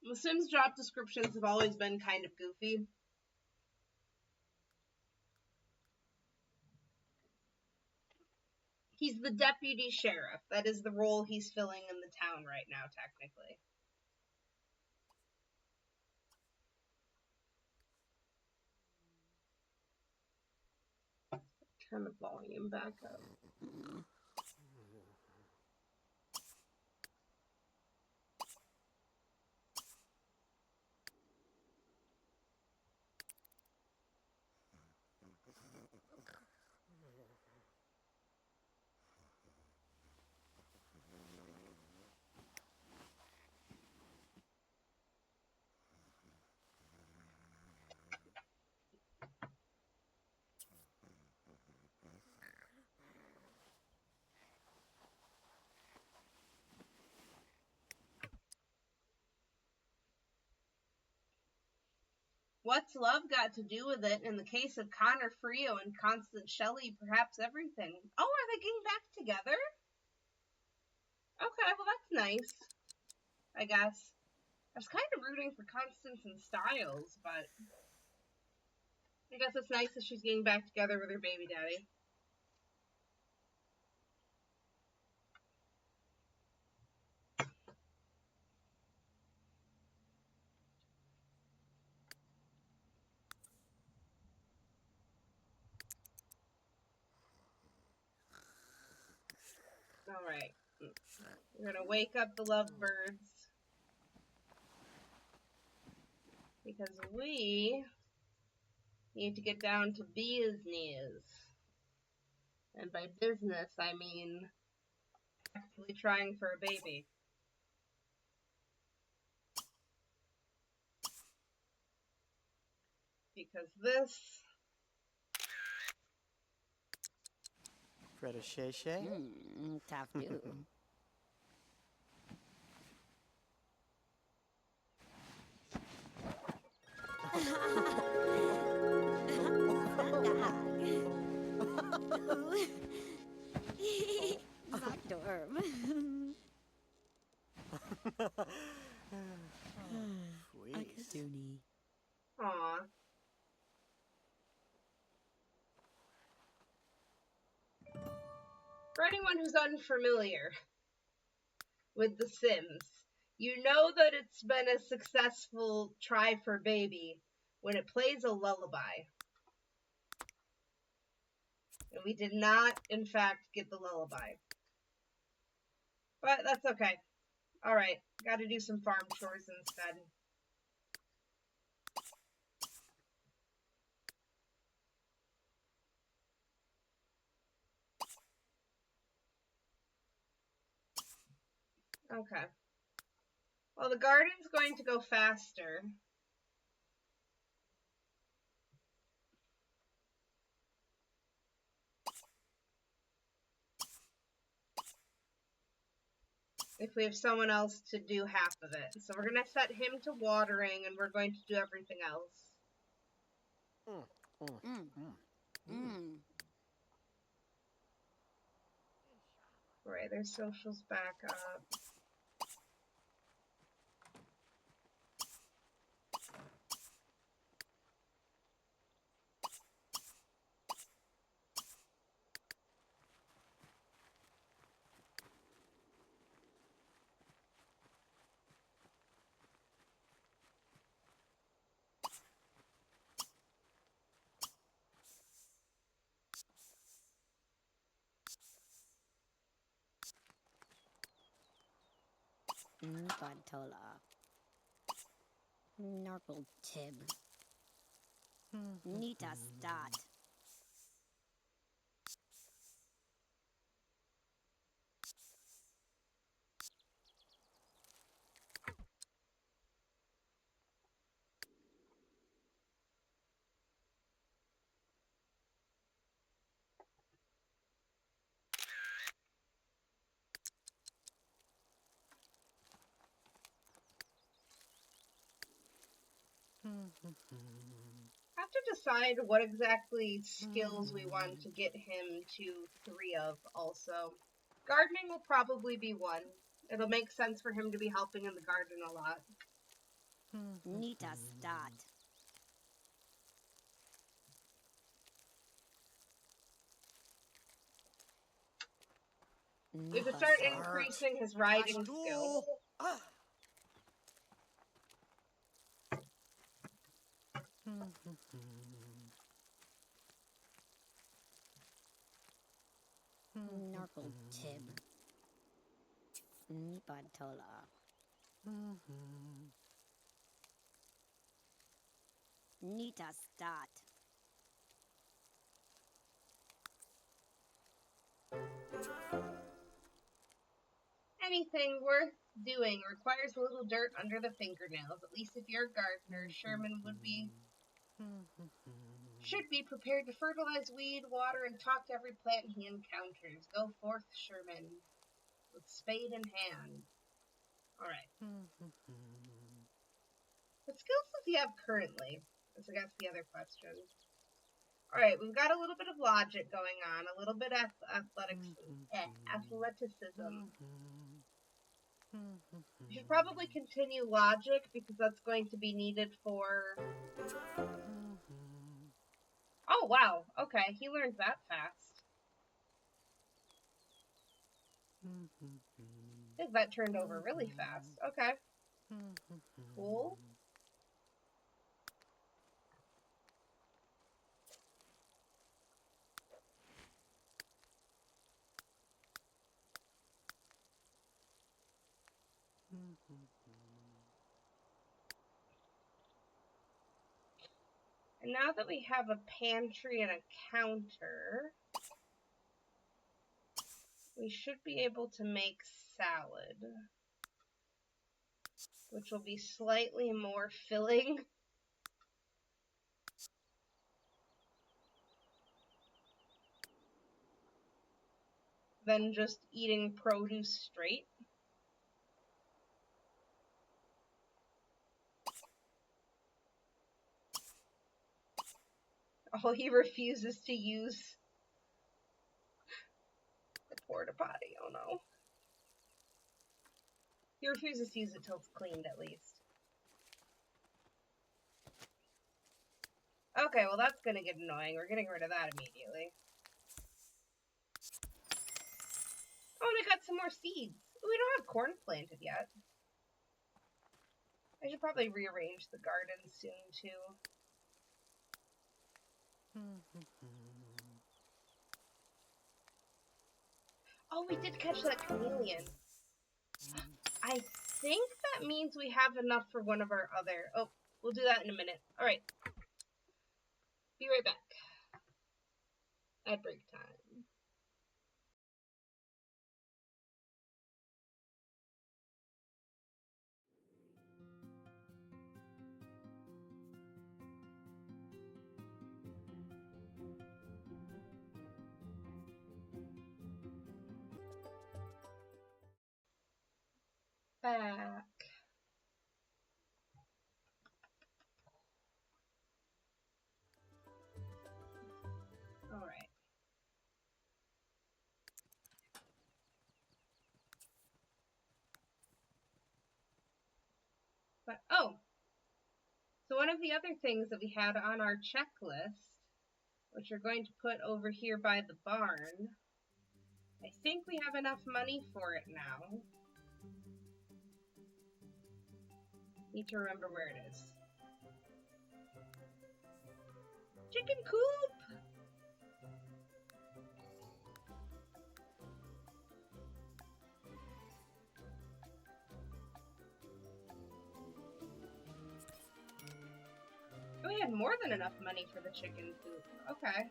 The Sims job descriptions have always been kind of goofy. He's the deputy sheriff. That is the role he's filling in the town right now, technically. Turn the volume back up. What's love got to do with it? In the case of Connor Frio and Constance Shelley, perhaps everything. Oh, are they getting back together? Okay, well that's nice, I guess. I was kind of rooting for Constance and Styles, but I guess it's nice that she's getting back together with her baby daddy. Alright. We're gonna wake up the lovebirds. Because we need to get down to business. And by business, I mean actually trying for a baby. Because this... Fred Shay. Tough do. Dorm. Aww. For anyone who's unfamiliar with The Sims, you know that it's been a successful try for baby when it plays a lullaby. And we did not, in fact, get the lullaby. But that's okay. Alright, gotta do some farm chores instead. Okay. Well, the garden's going to go faster. If we have someone else to do half of it. So we're going to set him to watering, and we're going to do everything else. Right, their socials back up. Badtola. Narkle Tib. Nita Stat. Have to decide what exactly skills we want to get him to 3 of also. Gardening will probably be 1. It'll make sense for him to be helping in the garden a lot. Nita Stat. We could start increasing his riding skill. Narkle Tib. Badtola. Nita Stat. Anything worth doing requires a little dirt under the fingernails. At least if you're a gardener, Sherman should be prepared to fertilize, weed, water, and talk to every plant he encounters. Go forth, Sherman, with spade in hand. Alright. What skills does he have currently? That's, I guess, the other question. Alright, we've got a little bit of logic going on, a little bit of athleticism. We should probably continue logic because that's going to be needed for... Oh, wow. Okay, he learned that fast. I think that turned over really fast. Okay. Cool. And now that we have a pantry and a counter, we should be able to make salad, which will be slightly more filling than just eating produce straight. Oh, he refuses to use the porta potty. Oh no. He refuses to use it till it's cleaned, at least. Okay, well that's gonna get annoying. We're getting rid of that immediately. Oh, and I got some more seeds. Ooh, we don't have corn planted yet. I should probably rearrange the garden soon, too. Oh, we did catch that chameleon. I think that means we have enough for one of our other... Oh, we'll do that in a minute. Alright. Be right back. At break time. Back. Alright. But, oh. So one of the other things that we had on our checklist, which we're going to put over here by the barn, I think we have enough money for it now. Need to remember where it is. Chicken coop! Oh, we had more than enough money for the chicken coop. Okay.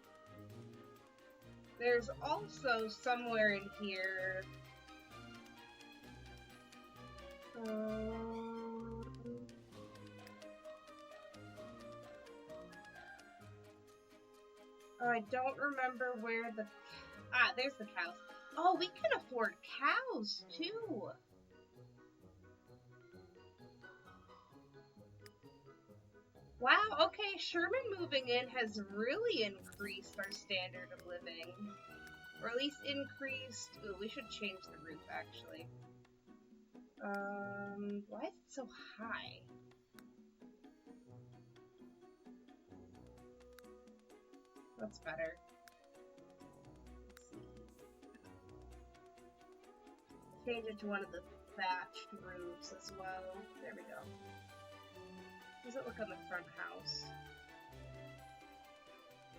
There's also somewhere in here... Oh, I don't remember where the... Ah, there's the cows. Oh, we can afford cows, too! Wow, okay, Sherman moving in has really increased our standard of living. Or at least increased... Ooh, we should change the roof, actually. Why is it so high? That's better. Let's see. Change it to one of the thatched roofs as well. There we go. How does it look on the front house?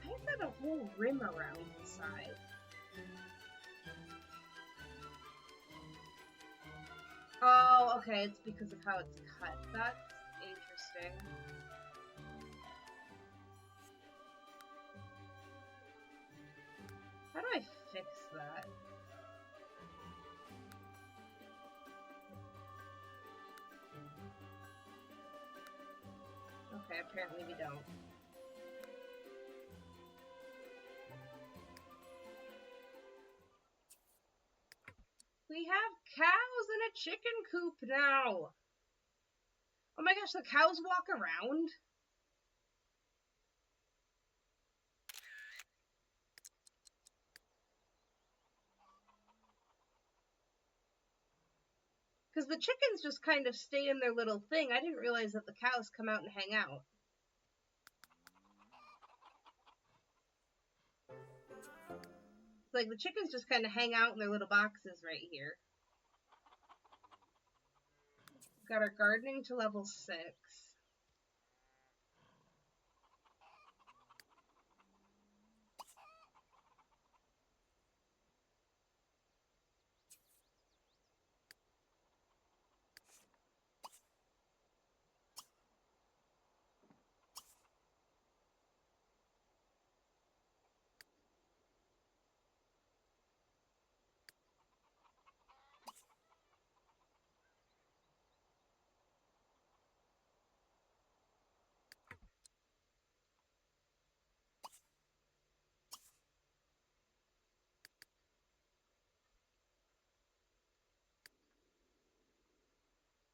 I have got a whole rim around the side. Oh, okay, it's because of how it's cut. That's interesting. How do I fix that? Okay, apparently we don't. We have cows in a chicken coop now! Oh my gosh, the cows walk around? Because the chickens just kind of stay in their little thing. I didn't realize that the cows come out and hang out. It's like the chickens just kind of hang out in their little boxes right here. Got our gardening to level 6.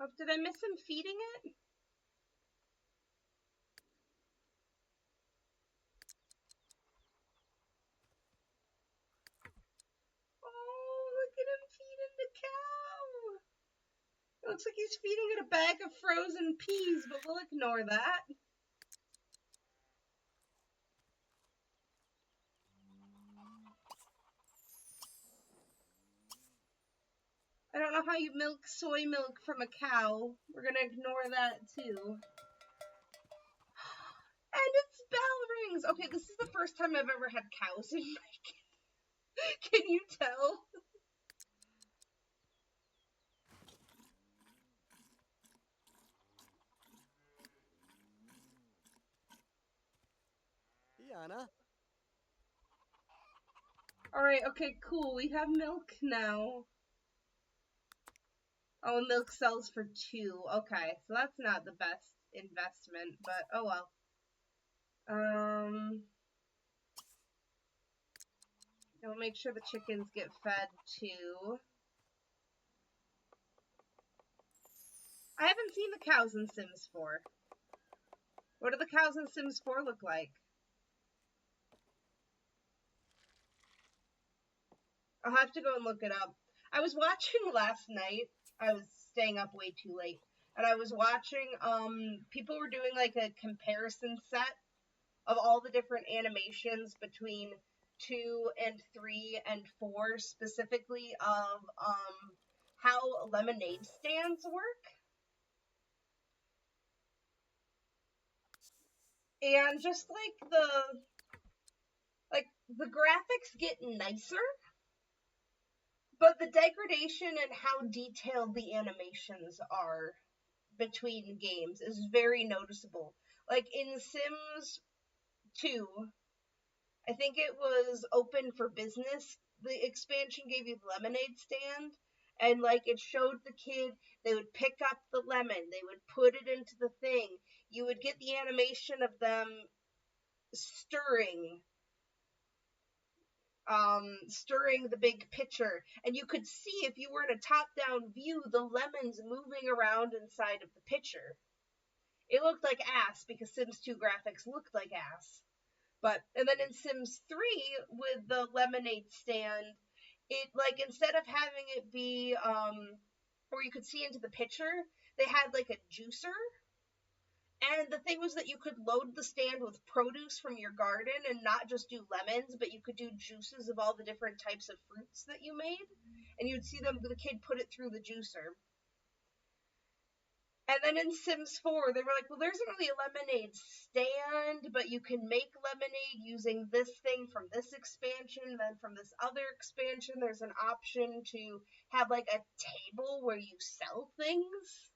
Oh, did I miss him feeding it? Oh, look at him feeding the cow! It looks like he's feeding it a bag of frozen peas, but we'll ignore that. I don't know how you milk soy milk from a cow. We're gonna ignore that too. And its bell things. Okay, this is the first time I've ever had cows in my Can you tell? Iana, Alright, okay, cool. We have milk now. Oh, milk sells for 2. Okay, so that's not the best investment, but oh well. I'll make sure the chickens get fed too. I haven't seen the cows in Sims 4. What do the cows in Sims 4 look like? I'll have to go and look it up. I was watching last night. I was staying up way too late. And I was watching, people were doing like a comparison set of all the different animations between 2 and 3 and 4, specifically of, how lemonade stands work. And just the graphics get nicer, but the degradation and how detailed the animations are between games is very noticeable. Like in Sims 2, I think it was open for business. The expansion gave you the lemonade stand, and like it showed the kid, they would pick up the lemon, they would put it into the thing. You would get the animation of them stirring stirring the big pitcher, and you could see, if you were in a top-down view, the lemons moving around inside of the pitcher. It looked like ass because Sims 2 graphics looked like ass. And then in Sims 3 with the lemonade stand, it like instead of having it be where you could see into the pitcher, they had like a juicer. And the thing was that you could load the stand with produce from your garden and not just do lemons, but you could do juices of all the different types of fruits that you made. And you'd see the kid put it through the juicer. And then in Sims 4, they were like, well, there isn't really a lemonade stand, but you can make lemonade using this thing from this expansion. Then from this other expansion, there's an option to have like a table where you sell things.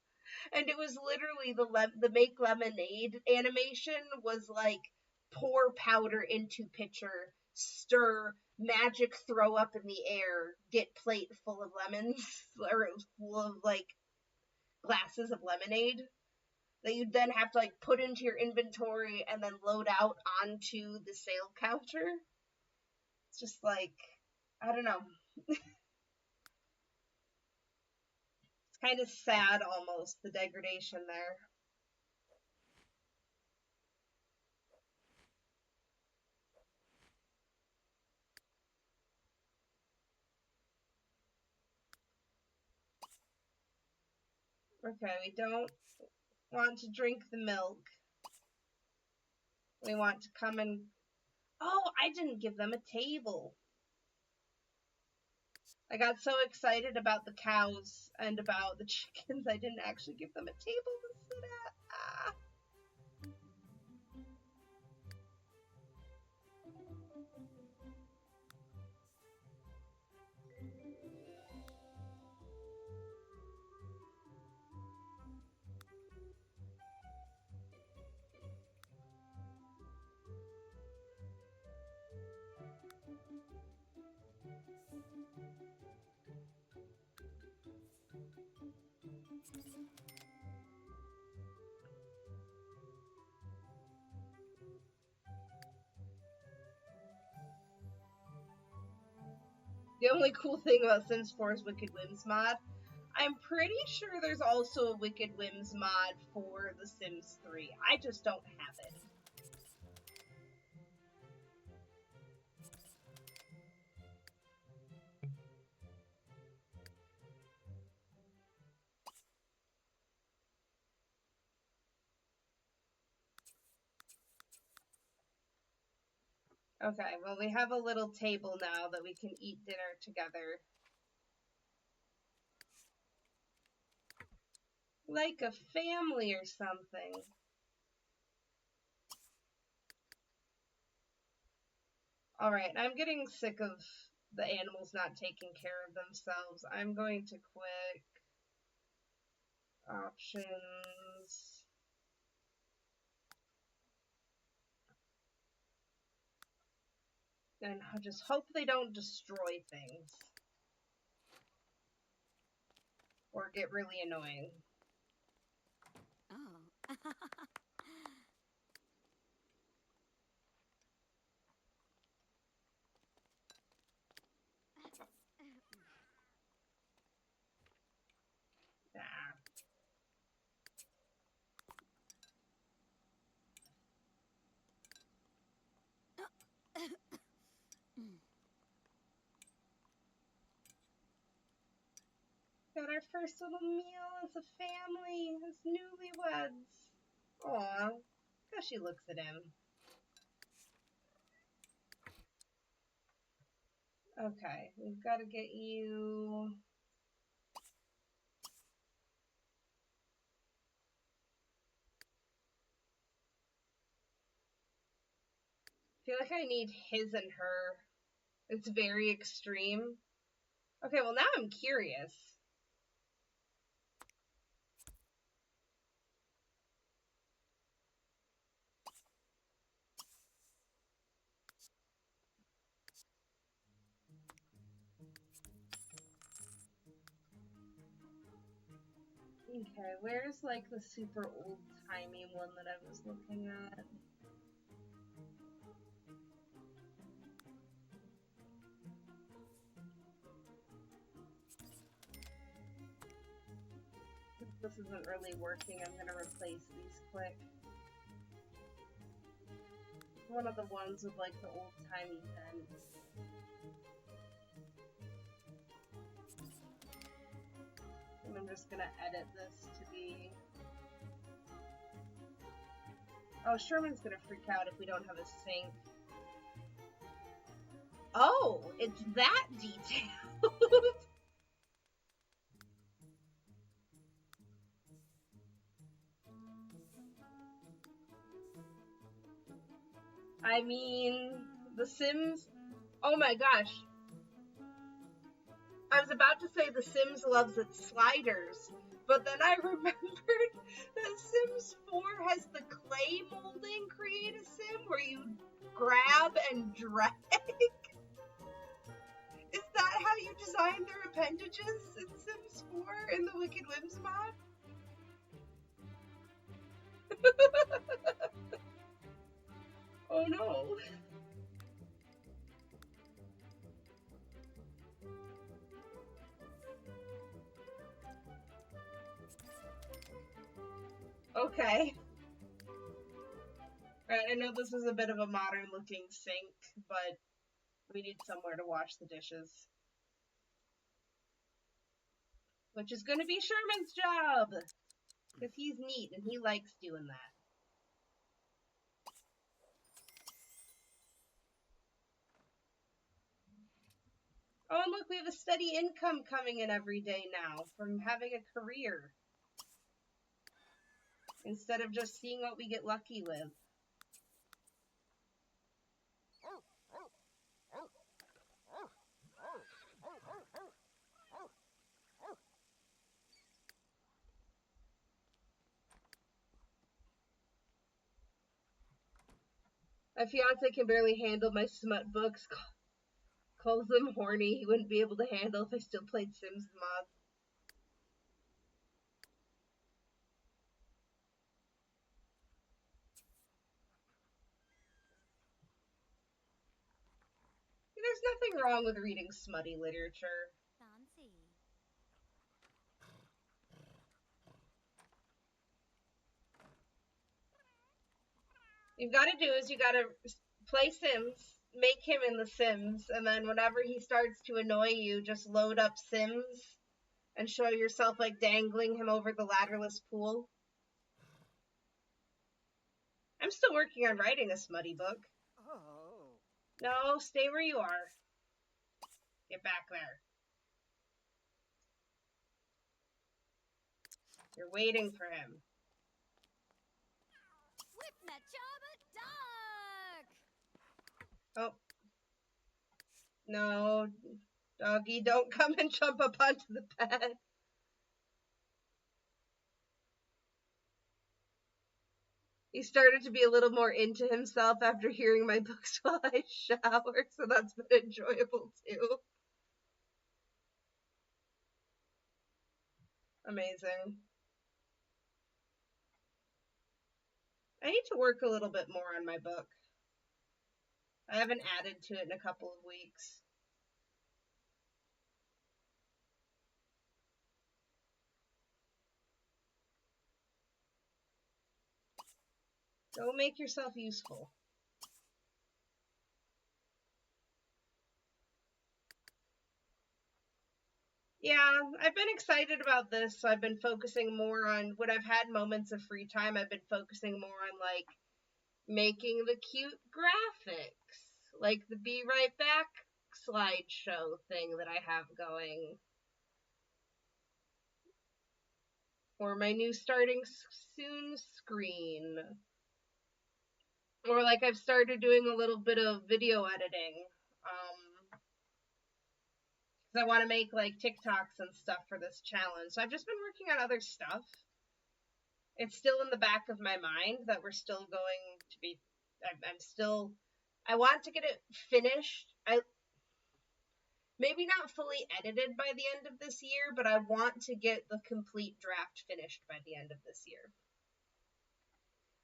And it was literally the make lemonade animation was like pour powder into pitcher, stir, magic throw up in the air, get plate full of lemons, or full of like glasses of lemonade that you'd then have to like put into your inventory and then load out onto the sale counter. It's just like, I don't know. It's kind of sad almost, the degradation there. Okay, we don't want to drink the milk. We want to come and... Oh, I didn't give them a table. I got so excited about the cows and about the chickens, I didn't actually give them a table to sit at. Ah. The only cool thing about Sims 4's Wicked Whims mod, I'm pretty sure there's also a Wicked Whims mod for The Sims 3. I just don't have it. Okay, well, we have a little table now that we can eat dinner together. Like a family or something. Alright, I'm getting sick of the animals not taking care of themselves. I'm going to click options. And I just hope they don't destroy things. Or get really annoying. Oh. Nah. Got our first little meal as a family, as newlyweds. Aw, how she looks at him. Okay, we've got to get you... I feel like I need his and her. It's very extreme. Okay, well now I'm curious. Okay, where's like the super old-timey one that I was looking at? This isn't really working, I'm gonna replace these quick. One of the ones with like the old-timey fence. And I'm just gonna edit this to be... Oh, Sherman's gonna freak out if we don't have a sink. Oh, it's that detailed! I mean, The Sims... Oh my gosh. I was about to say The Sims loves its sliders, but then I remembered that Sims 4 has the clay molding create a sim where you grab and drag. Is that how you design their appendages in Sims 4 in the Wicked Whims mod? Oh no. Okay. Alright, I know this is a bit of a modern looking sink, but we need somewhere to wash the dishes. Which is gonna be Sherman's job! Because he's neat and he likes doing that. Oh, and look, we have a steady income coming in every day now from having a career. Instead of just seeing what we get lucky with. My fiance can barely handle my smut books. Calls them horny. He wouldn't be able to handle if I still played Sims mods. There's nothing wrong with reading smutty literature. Fancy. You've got to do is you got to play Sims, make him in the Sims, and then whenever he starts to annoy you, just load up Sims and show yourself like dangling him over the ladderless pool. I'm still working on writing a smutty book. Oh. No, stay where you are. Get back there. You're waiting for him. Whip na chaba dog! Oh, No, doggy, don't come and jump up onto the bed. He started to be a little more into himself after hearing my books while I shower, so that's been enjoyable too. Amazing. I need to work a little bit more on my book. I haven't added to it in a couple of weeks. Don't make yourself useful. Yeah, I've been excited about this, so I've been focusing more on when I've had moments of free time. I've been focusing more on like making the cute graphics, like the Be Right Back slideshow thing that I have going, or my new starting soon screen, or like I've started doing a little bit of video editing. Because I want to make like TikToks and stuff for this challenge. So I've just been working on other stuff. It's still in the back of my mind that we're still going to be. I'm still. I want to get it finished. Maybe not fully edited by the end of this year, but I want to get the complete draft finished by the end of this year.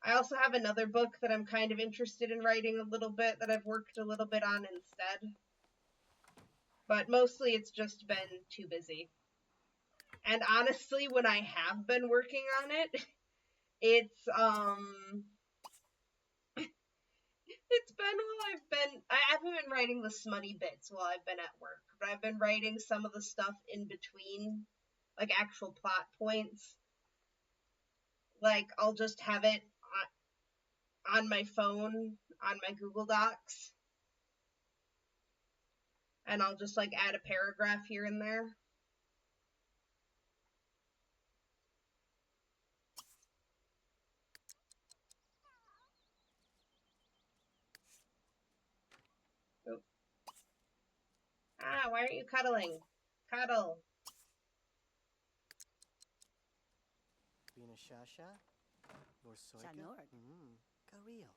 I also have another book that I'm kind of interested in writing a little bit that I've worked a little bit on instead. But mostly it's just been too busy. And honestly, when I have been working on it, it's been while I haven't been writing the smutty bits while I've been at work, but I've been writing some of the stuff in between, like actual plot points. Like I'll just have it on my phone, on my Google Docs, and I'll just like add a paragraph here and there. Oop. Ah, why aren't you cuddling? Cuddle. Bina Shasha? Vorsoika? Shanord. Kareel.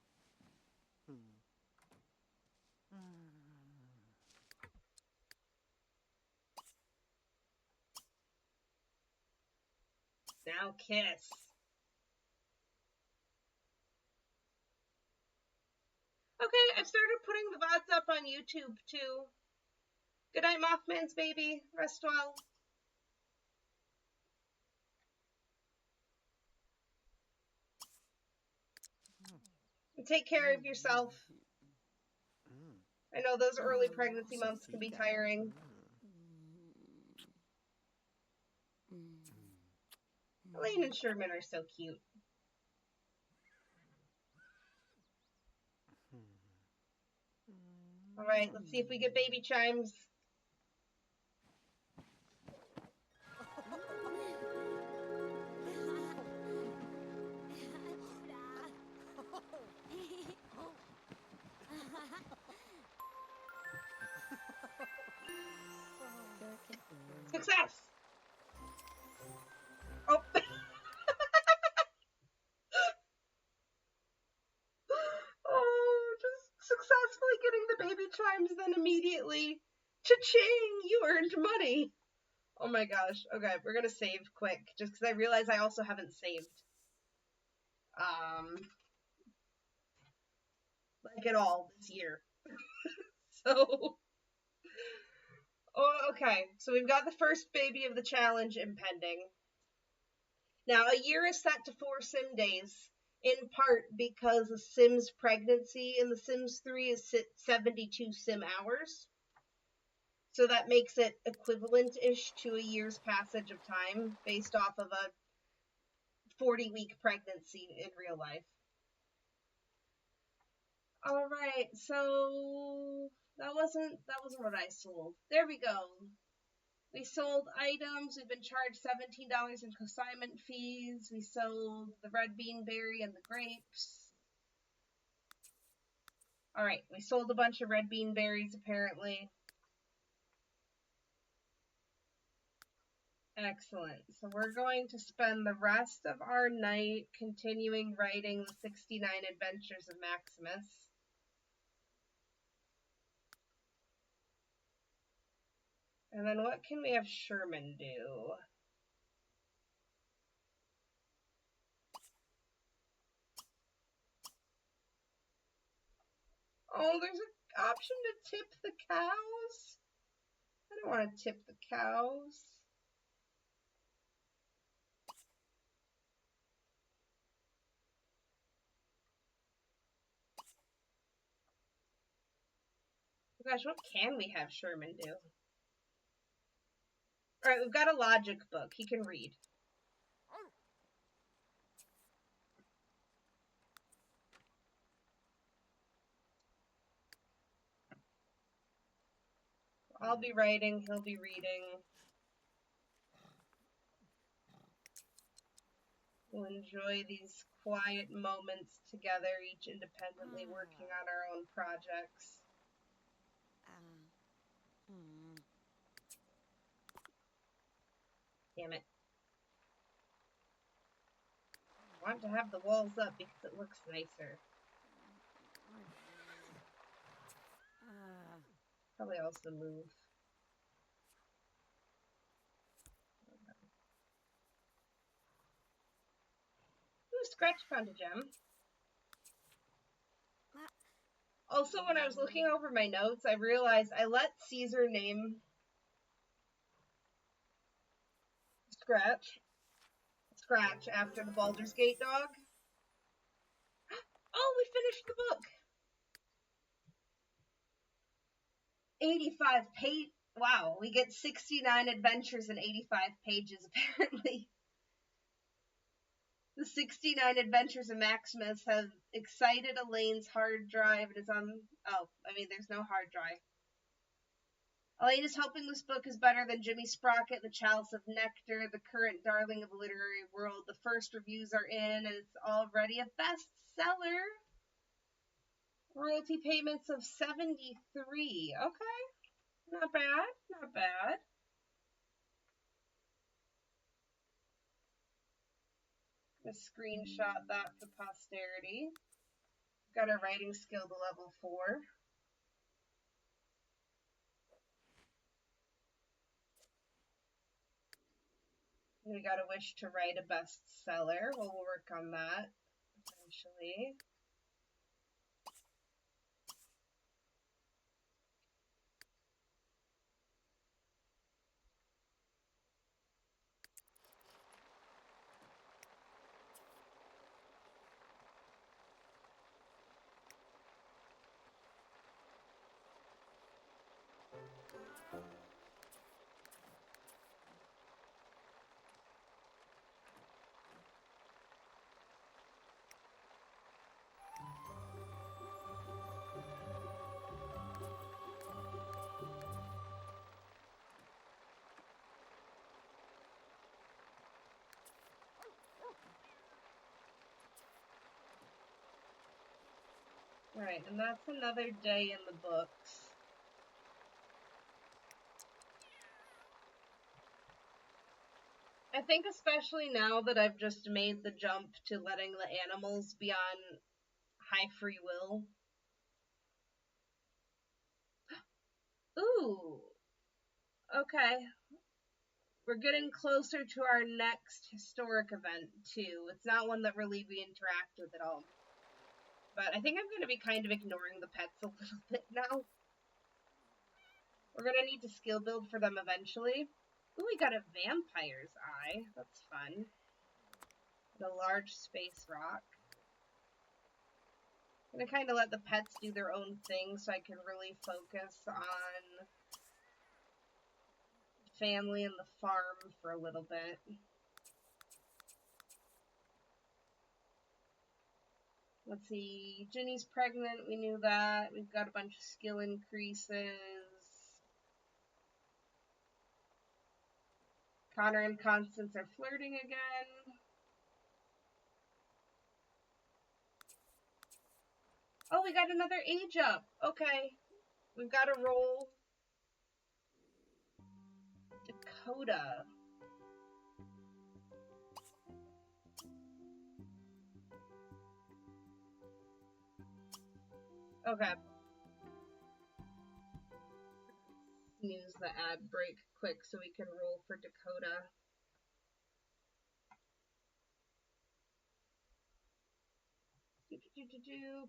Now kiss. Okay, I've started putting the VODs up on YouTube too. Good night, Mothman's baby. Rest well. And take care of yourself. I know those early pregnancy months can be tiring. Elaine and Sherman are so cute. Alright, let's see if we get baby chimes. Success! Oh. Oh, just successfully getting the baby chimes, then immediately, cha-ching, you earned money. Oh my gosh. Okay, we're gonna save quick, just because I realize I also haven't saved. Like at all this year. So, oh, okay. So we've got the first baby of the challenge impending. Now, a year is set to 4 sim days, in part because the Sims pregnancy in The Sims 3 is 72 sim hours. So that makes it equivalent-ish to a year's passage of time based off of a 40-week pregnancy in real life. All right, so that wasn't what I sold. There we go. We sold items. We've been charged $17 in consignment fees. We sold the red bean berry and the grapes. All right, we sold a bunch of red bean berries apparently. Excellent. So we're going to spend the rest of our night continuing writing the 69 Adventures of Maximus. And then what can we have Sherman do? Oh, there's an option to tip the cows? I don't want to tip the cows. Oh gosh, what can we have Sherman do? Alright, we've got a logic book. He can read. I'll be writing, he'll be reading. We'll enjoy these quiet moments together, each independently working on our own projects. Damn it. I want to have the walls up because it looks nicer. Probably also move. Ooh, Scratch found a gem. Also, when I was looking over my notes, I realized I let Caesar name Scratch after the Baldur's Gate dog. Oh, we finished the book! 85 page. Wow, we get 69 adventures in 85 pages, apparently. The 69 Adventures of Maximus have excited Elaine's hard drive and is on. Oh, I mean, there's no hard drive. Elaine is hoping this book is better than Jimmy Sprocket, The Chalice of Nectar, the current darling of the literary world. The first reviews are in, and it's already a bestseller. Royalty payments of 73. Okay. Not bad. Not bad. I'm gonna screenshot that for posterity. Got our writing skill to level 4. We got a wish to write a bestseller. Well, we'll work on that eventually. Alright, and that's another day in the books. I think especially now that I've just made the jump to letting the animals be on high free will. Ooh. Okay. We're getting closer to our next historic event, too. It's not one that really we interact with at all. But I think I'm going to be kind of ignoring the pets a little bit now. We're going to need to skill build for them eventually. Ooh, we got a vampire's eye. That's fun. And a large space rock. I'm going to kind of let the pets do their own thing so I can really focus on family and the farm for a little bit. Let's see, Ginny's pregnant, we knew that. We've got a bunch of skill increases. Connor and Constance are flirting again. Oh, we got another age up. Okay. We've got to roll Dakota. Okay. Snooze the ad break quick so we can roll for Dakota.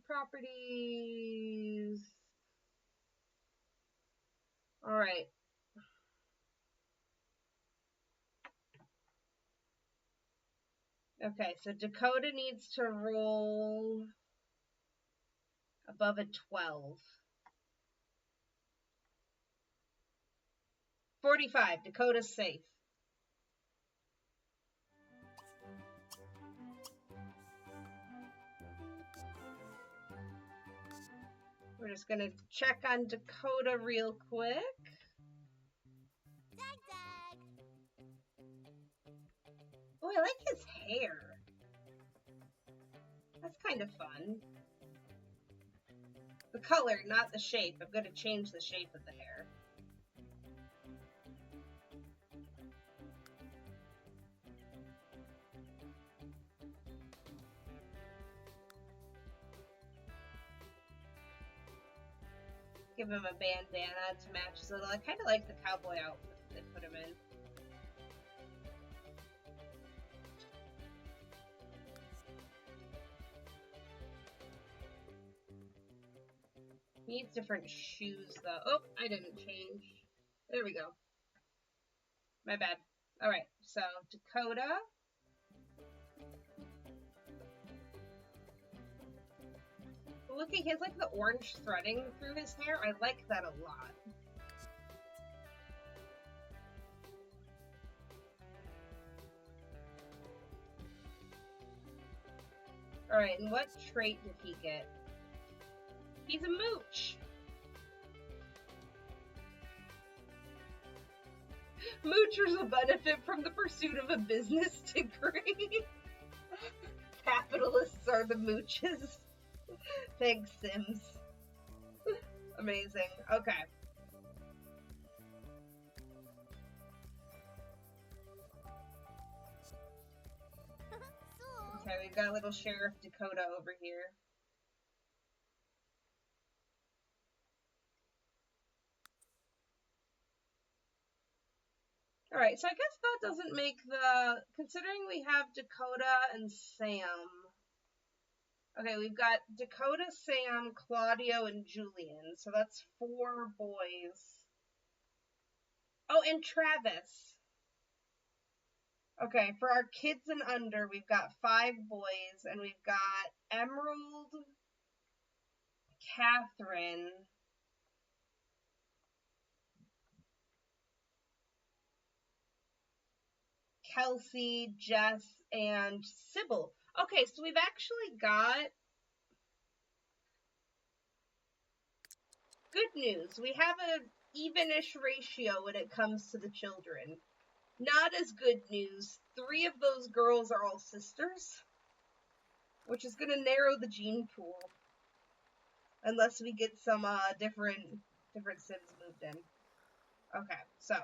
Properties. All right. Okay, so Dakota needs to roll above a 12. 45. Dakota's safe. We're just gonna check on Dakota real quick. Dag dag. Oh, I like his hair. That's kind of fun. The color, not the shape. I'm gonna change the shape of the hair. Give him a bandana to match his little. I kind of like the cowboy outfit they put him in. He needs different shoes though. Oh, I didn't change. There we go. My bad. Alright, so Dakota. Looking, he has like the orange threading through his hair. I like that a lot. Alright, and what trait did he get? He's a mooch! Moochers will benefit from the pursuit of a business degree. Capitalists are the mooches. Thanks, Sims. Amazing. Okay. Okay, we've got little Sheriff Dakota over here. Alright, so I guess that doesn't make the... Considering we have Dakota and Sam... Okay, we've got Dakota, Sam, Claudio, and Julian. So that's 4 boys. Oh, and Travis. Okay, for our kids and under, we've got 5 boys, and we've got Emerald, Catherine, Kelsey, Jess, and Sybil. Okay, so we've actually got good news. We have an evenish ratio when it comes to the children. Not as good news. 3 of those girls are all sisters, which is going to narrow the gene pool. Unless we get some different Sims moved in. Okay, so.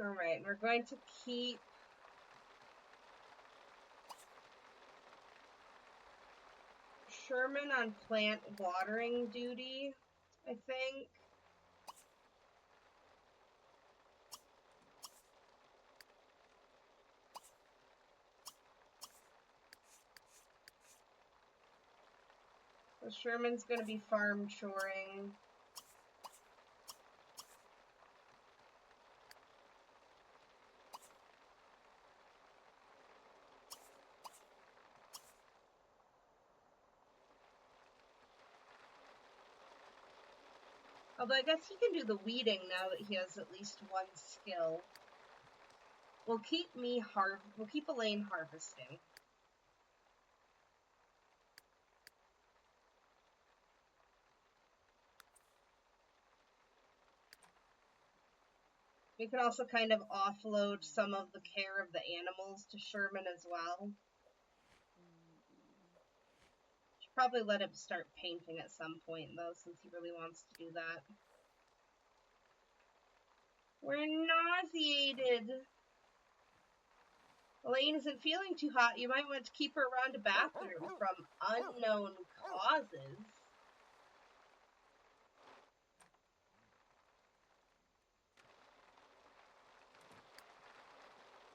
Alright, we're going to keep Sherman on plant watering duty, I think. So Sherman's going to be farm choring. Although I guess he can do the weeding now that he has at least 1 skill. We'll keep Elaine harvesting. We can also kind of offload some of the care of the animals to Sherman as well. Probably let him start painting at some point, though, since he really wants to do that. We're nauseated. Elaine isn't feeling too hot. You might want to keep her around a bathroom from unknown causes.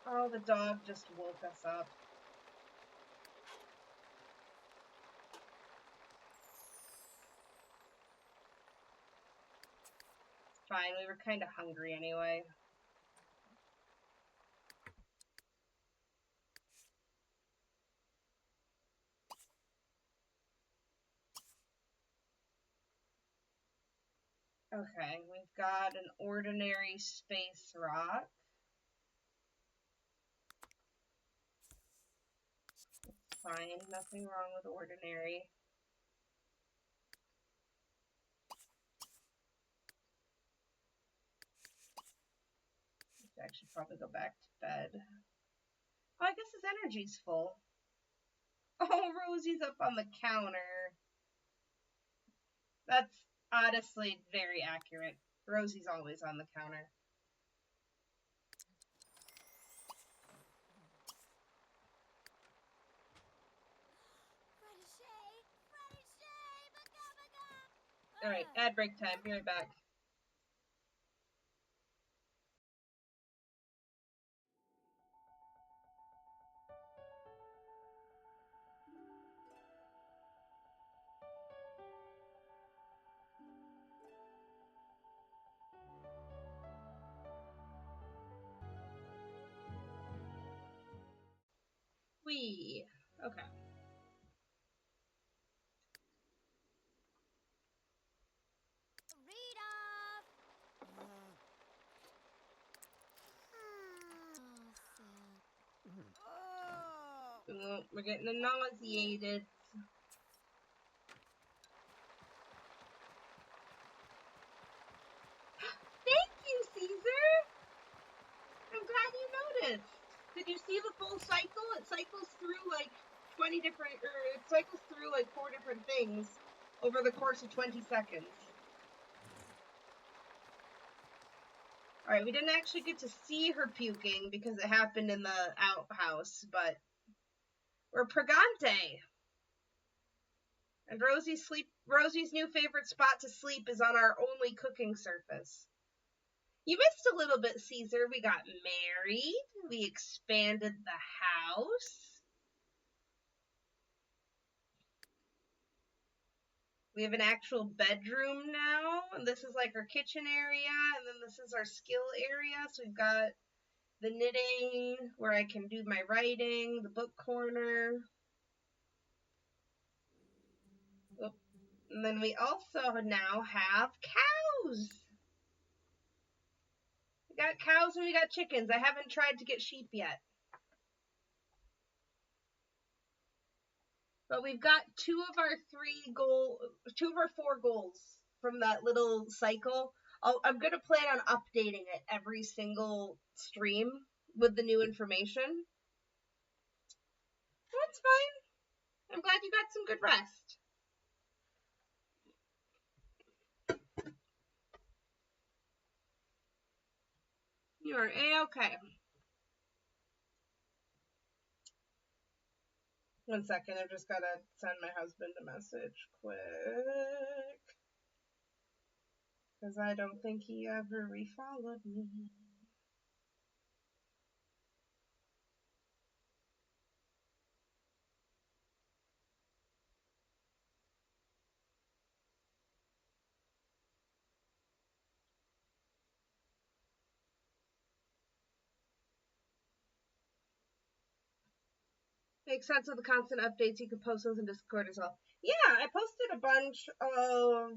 Oh, the dog just woke us up. Fine, we were kind of hungry anyway. Okay, we've got an ordinary space rock. Fine, nothing wrong with ordinary. I should probably go back to bed. Oh, I guess his energy's full. Oh, Rosie's up on the counter. That's honestly very accurate. Rosie's always on the counter. Alright, ad break time. Be right back. Wee. Okay. Oh, we're getting nauseated. Thank you, Caesar! I'm glad you noticed. Did you see the full cycle? It cycles through like 20 different, or it cycles through like 4 different things over the course of 20 seconds. Alright, we didn't actually get to see her puking because it happened in the outhouse, but we're pregante. And Rosie's new favorite spot to sleep is on our only cooking surface. You missed a little bit, Caesar. We got married. We expanded the house. We have an actual bedroom now. And this is like our kitchen area. And then this is our skill area. So we've got the knitting where I can do my writing, the book corner. Oh, and then we also now have cows. We got cows and we got chickens. I haven't tried to get sheep yet. But we've got two of our 4 goals from that little cycle. I'm going to plan on updating it every single stream with the new information. That's fine. I'm glad you got some good rest. You are A-okay. One second, I've just got to send my husband a message quick. Because I don't think he ever refollowed me. Makes sense with the constant updates. You can post those in Discord as well. Yeah, I posted a bunch of...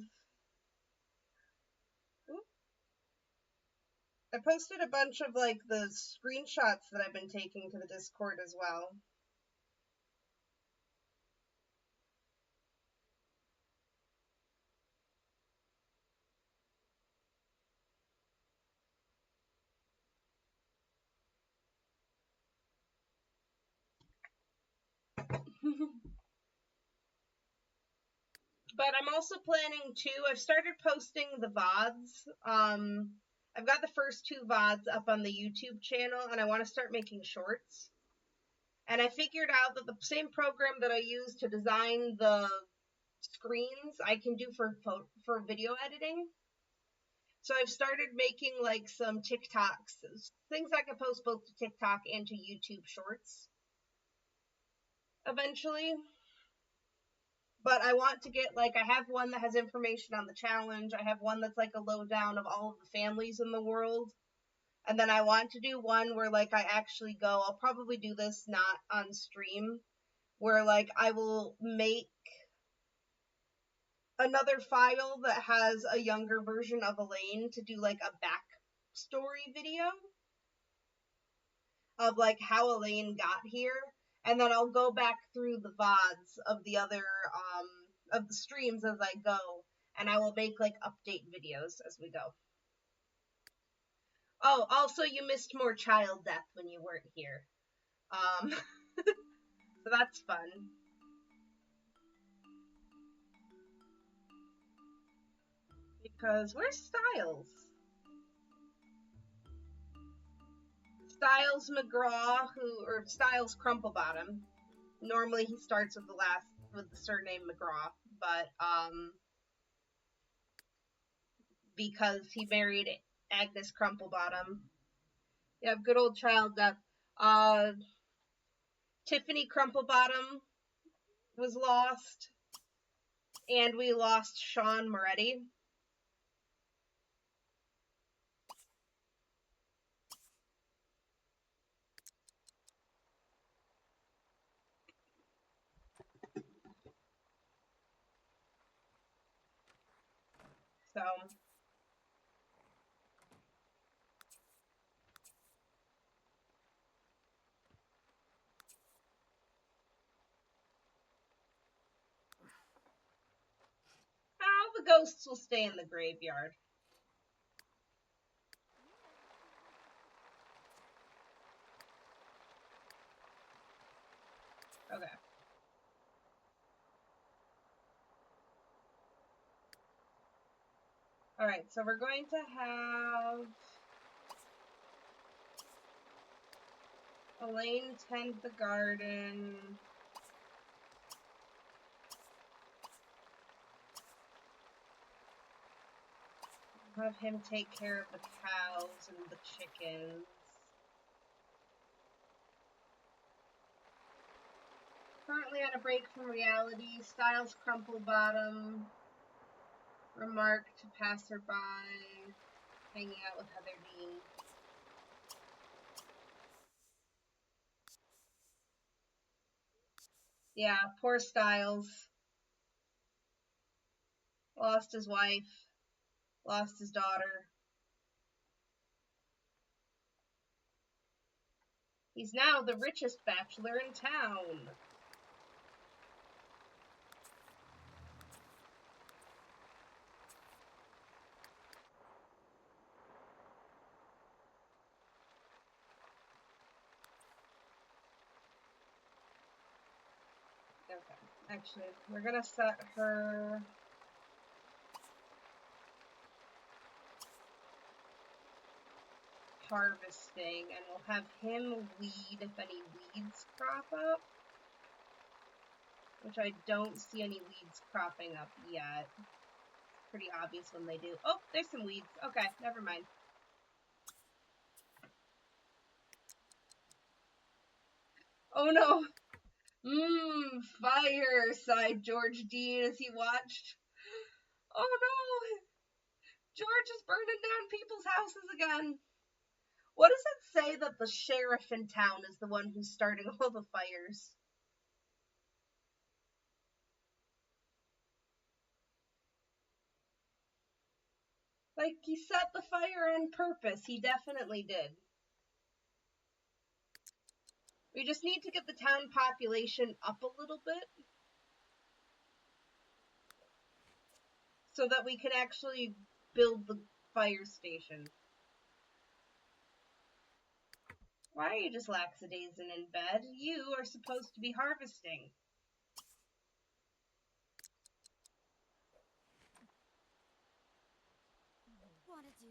I posted a bunch of, like, the screenshots that I've been taking to the Discord as well. But I'm also planning to, I've started posting the VODs. I've got the first 2 VODs up on the YouTube channel, and I want to start making shorts. And I figured out that the same program that I use to design the screens, I can do for video editing. So I've started making like some TikToks, things I can post both to TikTok and to YouTube Shorts eventually. But I want to get, like, I have one that has information on the challenge. I have one that's like a lowdown of all of the families in the world. And then I want to do one where, like, I actually go, I'll probably do this not on stream, where, like, I will make another file that has a younger version of Elaine to do, like, a backstory video of, like, how Elaine got here. And then I'll go back through the VODs of the other, of the streams as I go, and I will make, like, update videos as we go. Oh, also, you missed more child death when you weren't here. So that's fun. Because where's Styles? Styles McGraw, or Styles Crumplebottom. Normally he starts with the surname McGraw, but, because he married Agnes Crumplebottom. Yeah, good old child death. Tiffany Crumplebottom was lost, and we lost Sean Moretti. So, the ghosts will stay in the graveyard. Okay. Alright, so we're going to have Elaine tend the garden. Have him take care of the cows and the chickens. Currently on a break from reality, Styles Crumplebottom remarked to passerby, hanging out with Heather Dean. Yeah, poor Styles. Lost his wife. Lost his daughter. He's now the richest bachelor in town. Okay, actually, we're gonna set her... harvesting, and we'll have him weed if any weeds crop up. Which I don't see any weeds cropping up yet. It's pretty obvious when they do. Oh, there's some weeds. Okay, never mind. Oh no! Fire, sighed George Dean as he watched. Oh no! George is burning down people's houses again. What does it say that the sheriff in town is the one who's starting all the fires? Like, he set the fire on purpose. He definitely did. We just need to get the town population up a little bit so that we can actually build the fire station. Why are you just lackadaising in bed? You are supposed to be harvesting. Wanna do?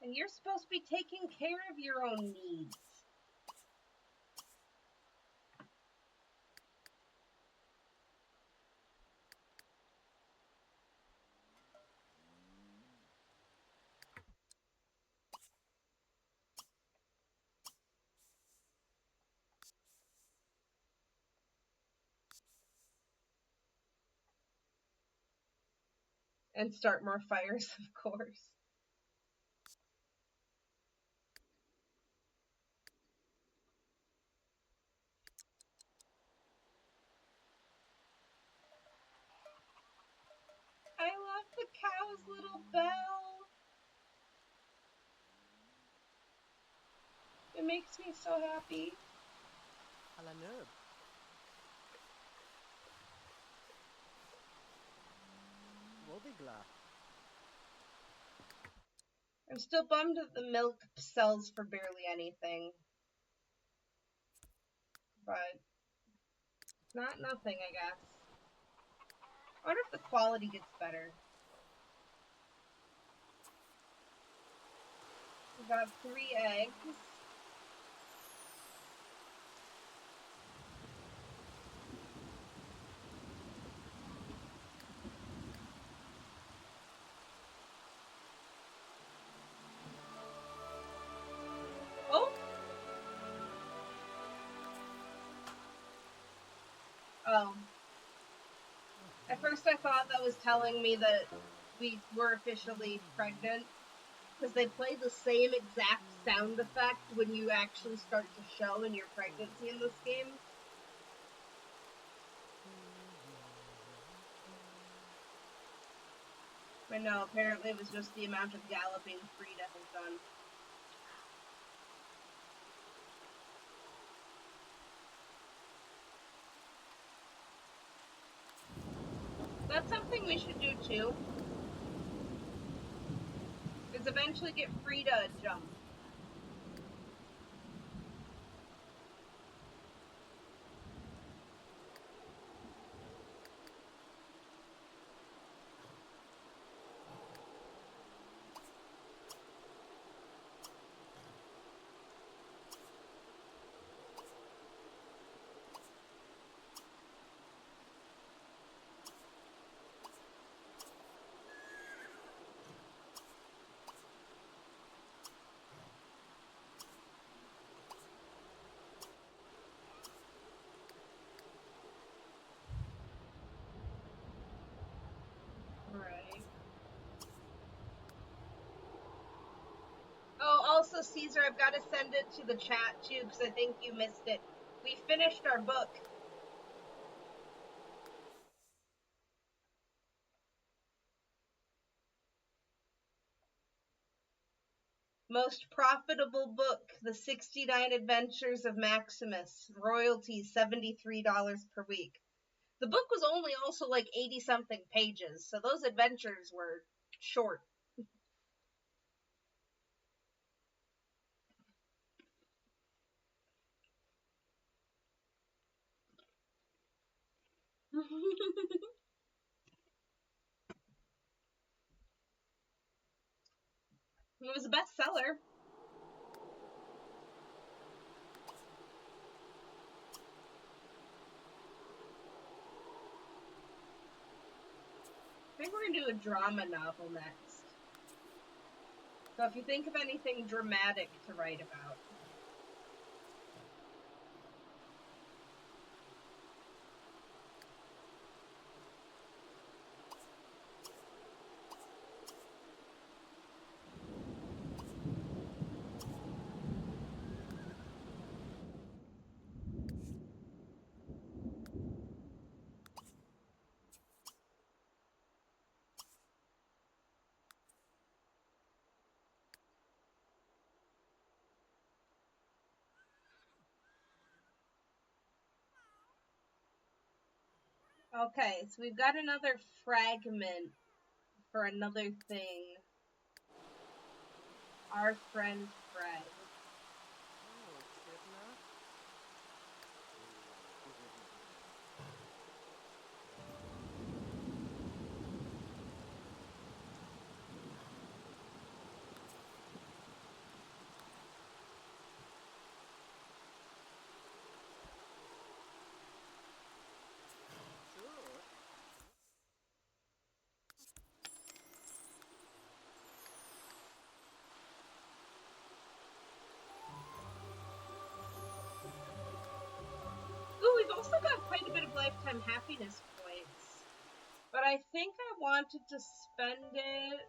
And you're supposed to be taking care of your own needs. And start more fires, of course. I love the cow's little bell. It makes me so happy. À la nube. Wobigla. I'm still bummed that the milk sells for barely anything. But it's not nothing, I guess. I wonder if the quality gets better. We got 3 eggs. Oh! Oh. At first I thought that was telling me that we were officially pregnant. Because they play the same exact sound effect when you actually start to show in your pregnancy in this game. But no, apparently it was just the amount of galloping Frida has done. That's something we should do too. Is eventually get Frida a jump. Right. Oh, also, Caesar, I've got to send it to the chat too, because I think you missed it. We finished our book. Most profitable book, The 69 Adventures of Maximus. Royalties, $73 per week. The book was only also like 80 something pages, so those adventures were short. It was a bestseller. I think we're gonna do a drama novel next. So if you think of anything dramatic to write about. Okay, so we've got another fragment for another thing. Our friend Fred. Oh, Tibna? Sure. Ooh, we've also got quite a bit of lifetime happiness points. But I think I wanted to spend it.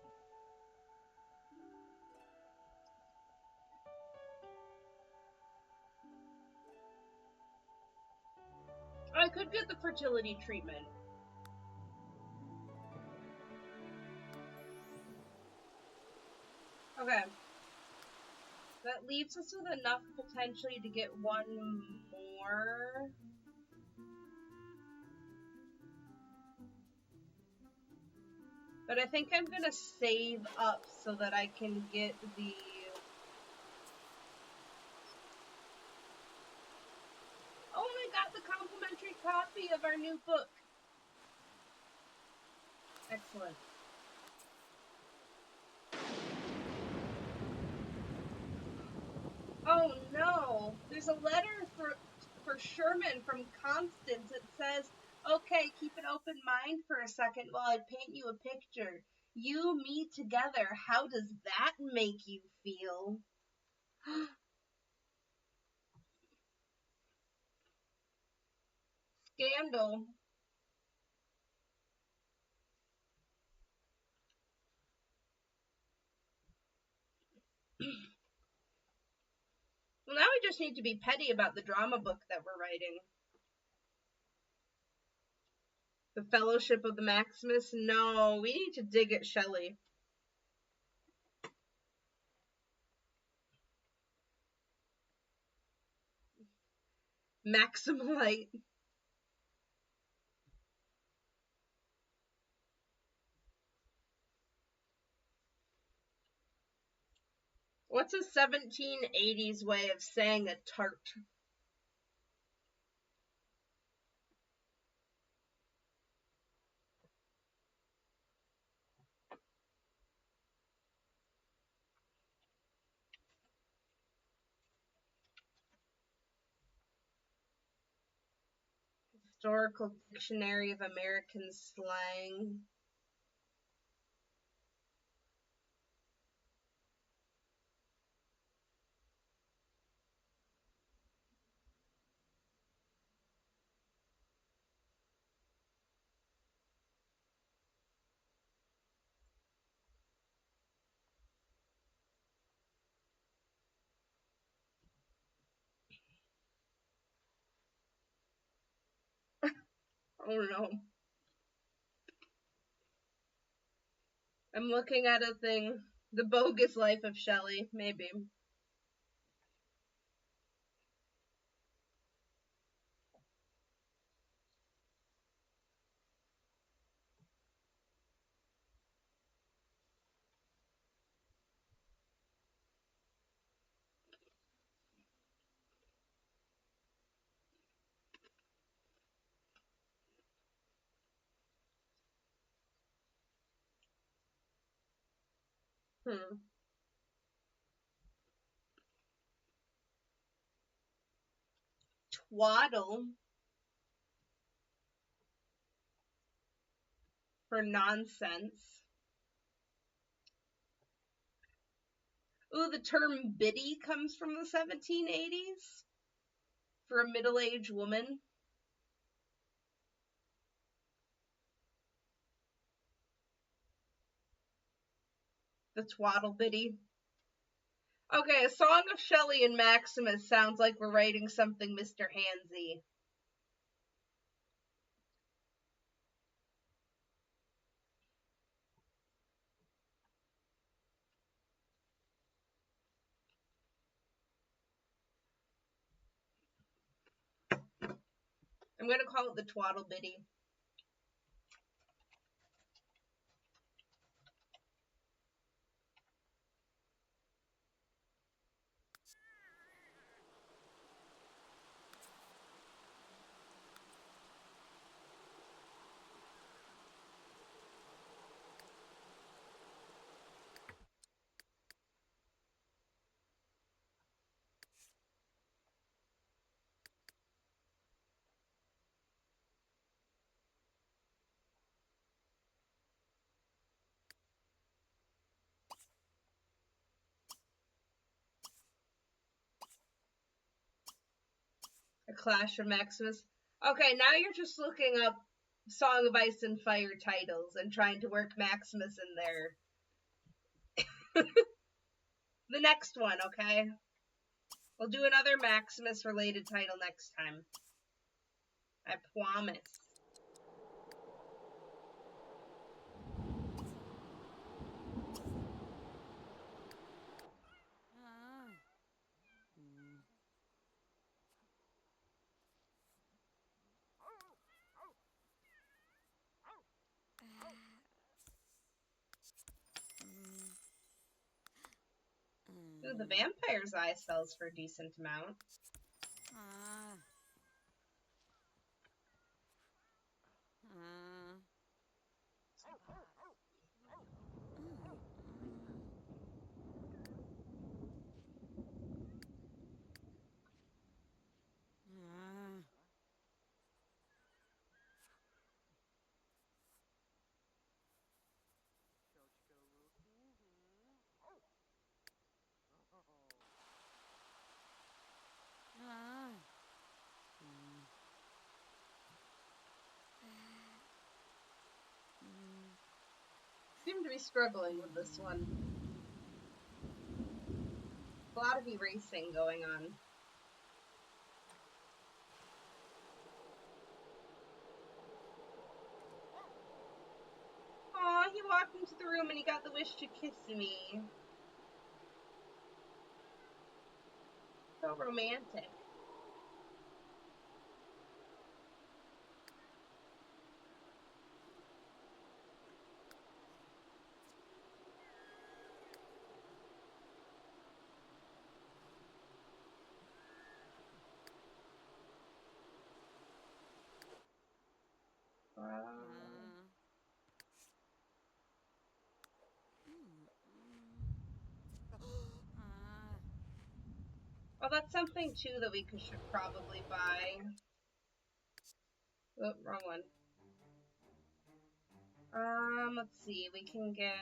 I could get the fertility treatment. Okay. That leaves us with enough potentially to get one more. But I think I'm gonna save up so that I can get the. Oh, and I got the complimentary copy of our new book. Excellent. Oh no! There's a letter for Sherman from Constance. It says, "Okay, keep an open mind for a second while I paint you a picture. You, me together. How does that make you feel?" Scandal. Well, now we just need to be petty about the drama book that we're writing. The Fellowship of the Maximus? No, we need to dig at Shelley. Maximolite. What's a 1780s way of saying a tart? Historical Dictionary of American Slang. Oh no. I'm looking at a thing. The Bogus Life of Shelley, maybe. Hmm. Twaddle for nonsense. Ooh, the term biddy comes from the 1780s for a middle-aged woman. The twaddle biddy. Okay, a Song of Shelley and Maximus sounds like we're writing something Mr. Hansy. I'm gonna call it the twaddle biddy. Clash of Maximus. Okay, now you're just looking up Song of Ice and Fire titles and trying to work Maximus in there. The next one, okay? We'll do another Maximus related title next time. I promise. Ooh, the Vampire's Eye sells for a decent amount. Seem to be struggling with this one. A lot of erasing going on. Aw, he walked into the room and he got the wish to kiss me. So romantic. Well, that's something too that we should probably buy. Oh, wrong one. Let's see. We can get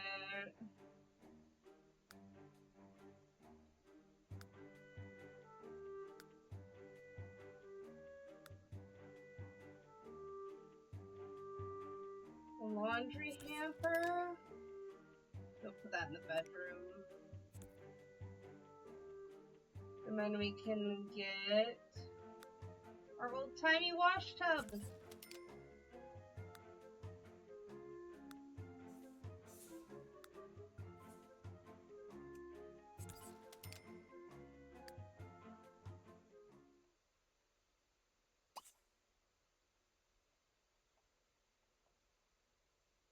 a laundry hamper. Don't put that in the bedroom. And then we can get our old-timey wash tub.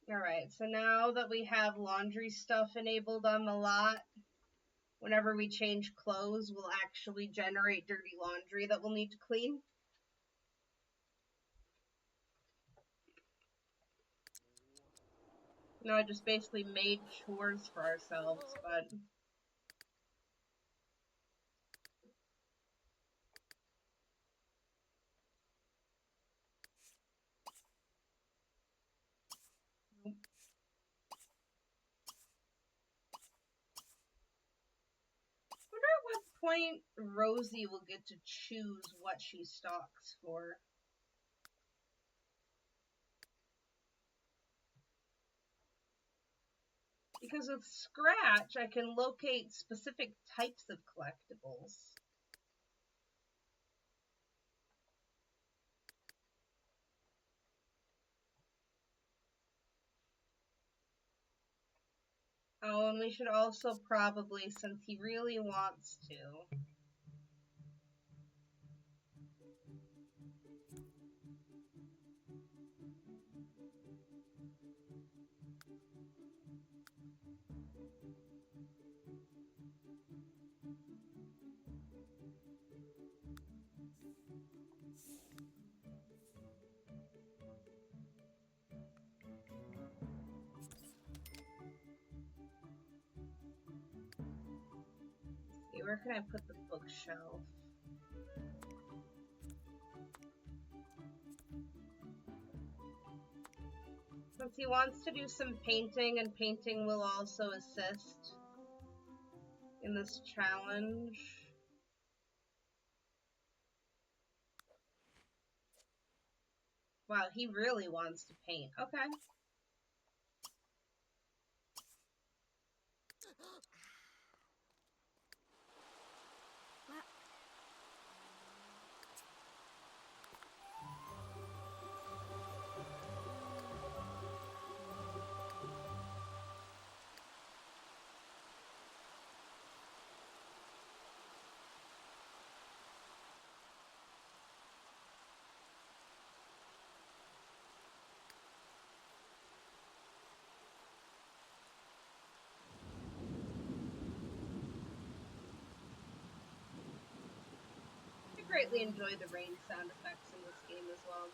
Alright, so now that we have laundry stuff enabled on the lot, whenever we change clothes, we'll actually generate dirty laundry that we'll need to clean. No, I just basically made chores for ourselves, but... I wonder at what point Rosie will get to choose what she stalks for. Because with Scratch, I can locate specific types of collectibles. Oh, and we should also probably, since he really wants to... See, where can I put the bookshelf? Since he wants to do some painting, and painting will also assist in this challenge. Wow, he really wants to paint. Okay. I greatly enjoy the rain sound effects in this game as well.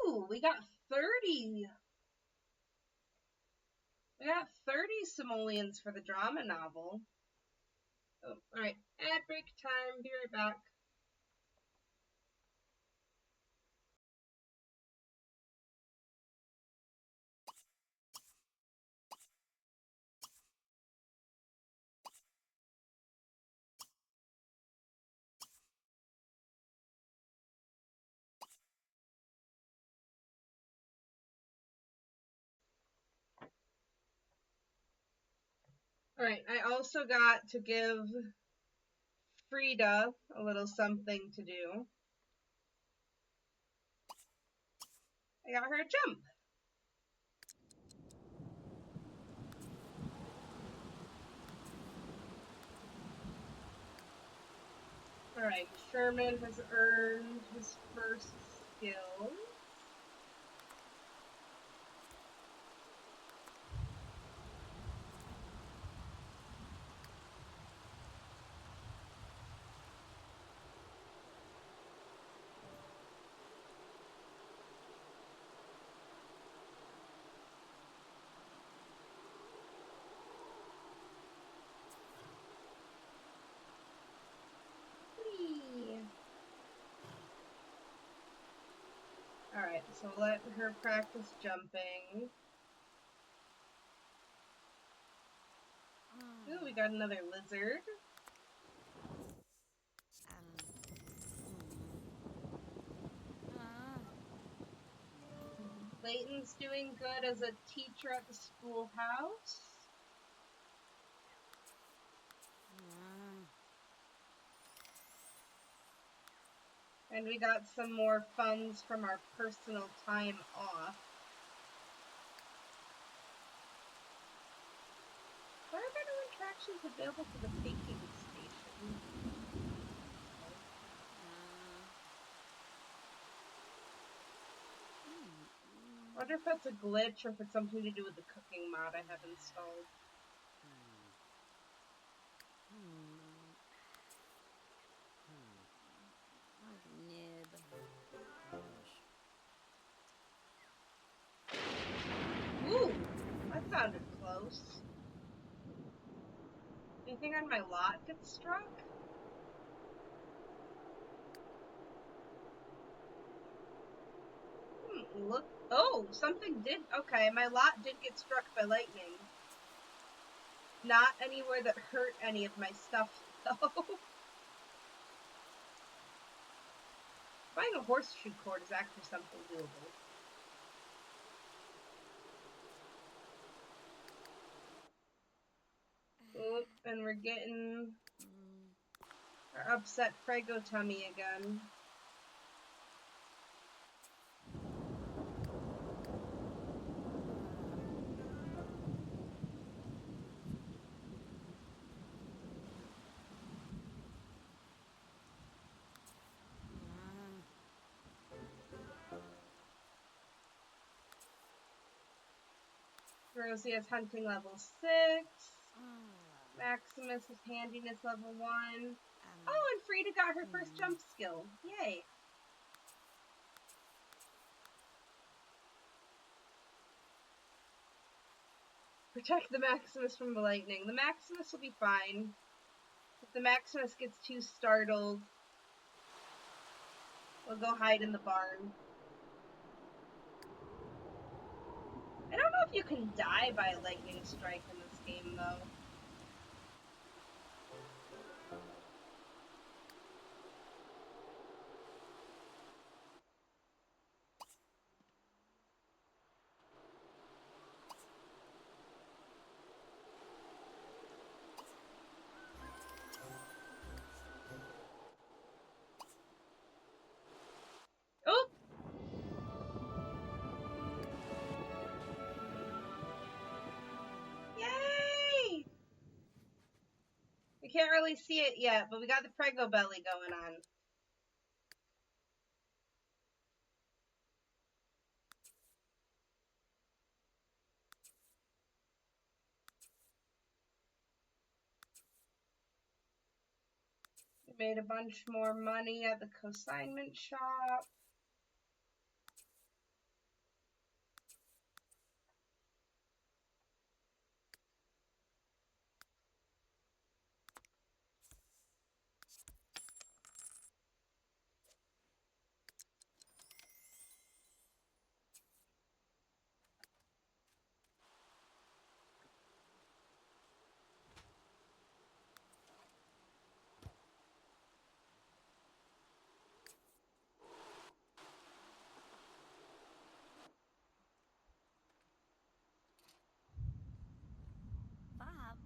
Ooh, we got 30. We got 30 simoleons for the drama novel. Oh, alright, ad break time. Be right back. Alright, I also got to give Frida a little something to do. I got her a jump. Alright, Sherman has earned his first skill. Alright, so let her practice jumping. Ooh, we got another lizard. Layton's doing good as a teacher at the schoolhouse. And we got some more funds from our personal time off. What are there new attractions available for the baking station? I wonder if that's a glitch or if it's something to do with the cooking mod I have installed. Ooh, that sounded close. Anything on my lot gets struck? Look. Oh, something did. Okay, my lot did get struck by lightning. Not anywhere that hurt any of my stuff, though. Buying a horseshoe cord is actually something doable. Oop, and we're getting our upset Prego tummy again. Rosie has hunting level 6. Maximus has handiness level 1. Oh, and Frida got her first jump skill. Yay. Protect the Maximus from the lightning. The Maximus will be fine. If the Maximus gets too startled, we'll go hide in the barn. I don't know if you can die by a lightning strike in this game, though. Oh! Yay! We can't really see it yet, but we got the Prego belly going on. We made a bunch more money at the consignment shop.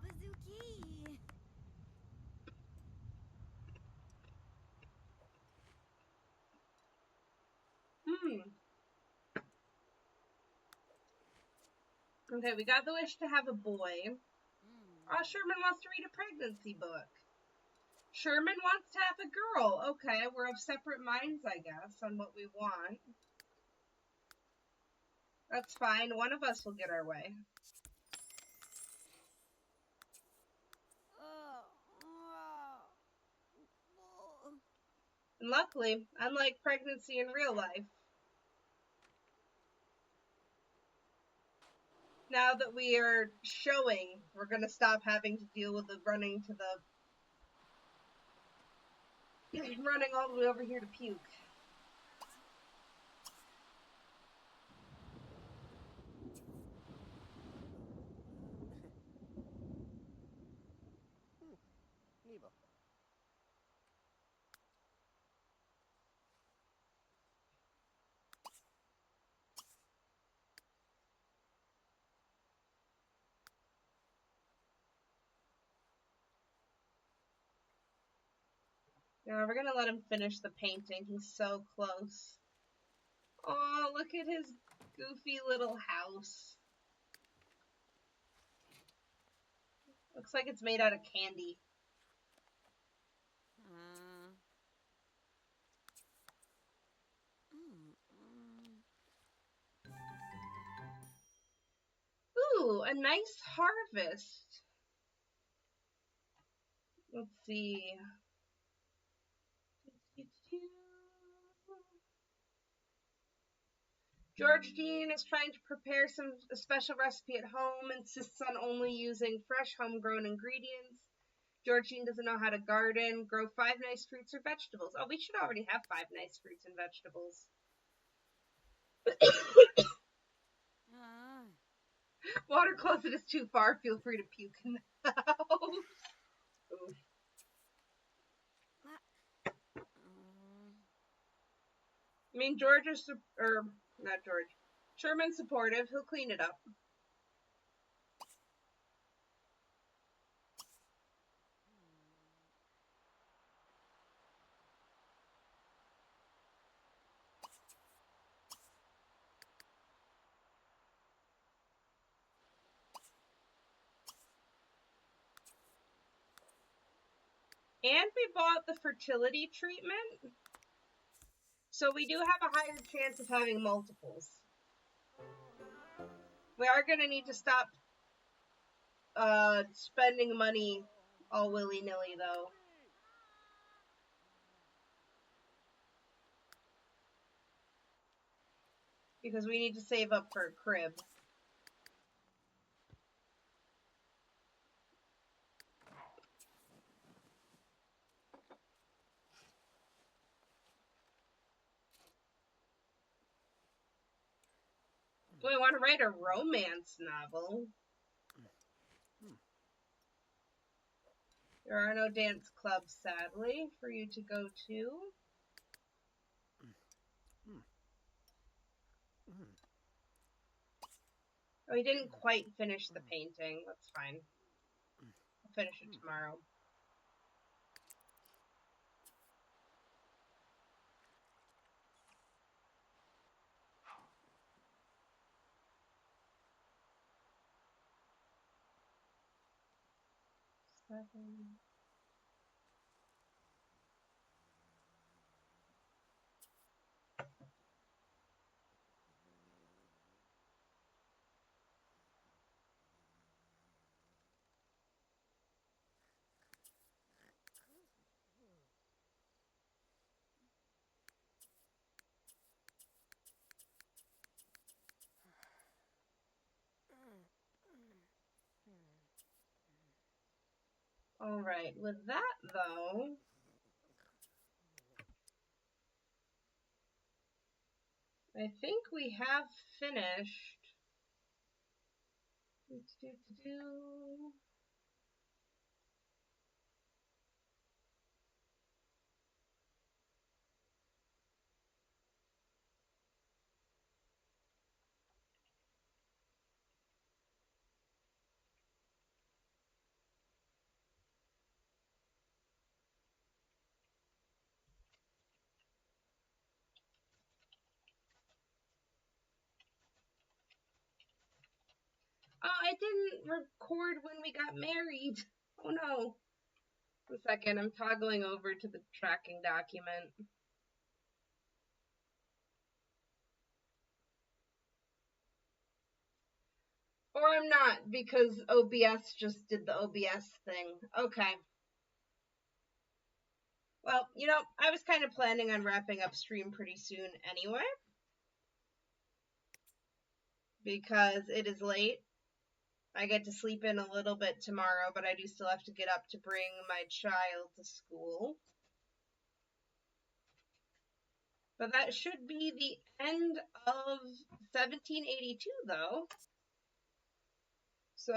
Bazooki. Okay, we got the wish to have a boy. Oh, Sherman wants to read a pregnancy book. Sherman wants to have a girl. Okay, we're of separate minds, I guess, on what we want. That's fine. One of us will get our way. And luckily, unlike pregnancy in real life, now that we are showing, we're going to stop having to deal with the running all the way over here to puke. Nebo. Yeah, we're going to let him finish the painting. He's so close. Oh, look at his goofy little house. Looks like it's made out of candy. Ooh, a nice harvest. Let's see. George Dean is trying to prepare a special recipe at home, insists on only using fresh homegrown ingredients. George Dean doesn't know how to garden, grow 5 nice fruits or vegetables. Oh, we should already have 5 nice fruits and vegetables. Water closet is too far. Feel free to puke in the house. Oof. I mean, George is, not George. Sherman's supportive. He'll clean it up. And we bought the fertility treatment. So we do have a higher chance of having multiples. We are gonna need to stop spending money all willy-nilly, though. Because we need to save up for a crib. Do I want to write a romance novel? There are no dance clubs, sadly, for you to go to. Oh, he didn't quite finish the painting. That's fine. I'll finish it tomorrow. Seven. Alright, with that, though, I think we have finished. Oh, I didn't record when we got married. Oh no. A second, I'm toggling over to the tracking document. Or I'm not, because OBS just did the OBS thing. Okay. Well, you know, I was kind of planning on wrapping up stream pretty soon anyway. Because it is late. I get to sleep in a little bit tomorrow, but I do still have to get up to bring my child to school. But that should be the end of 1782, though. So,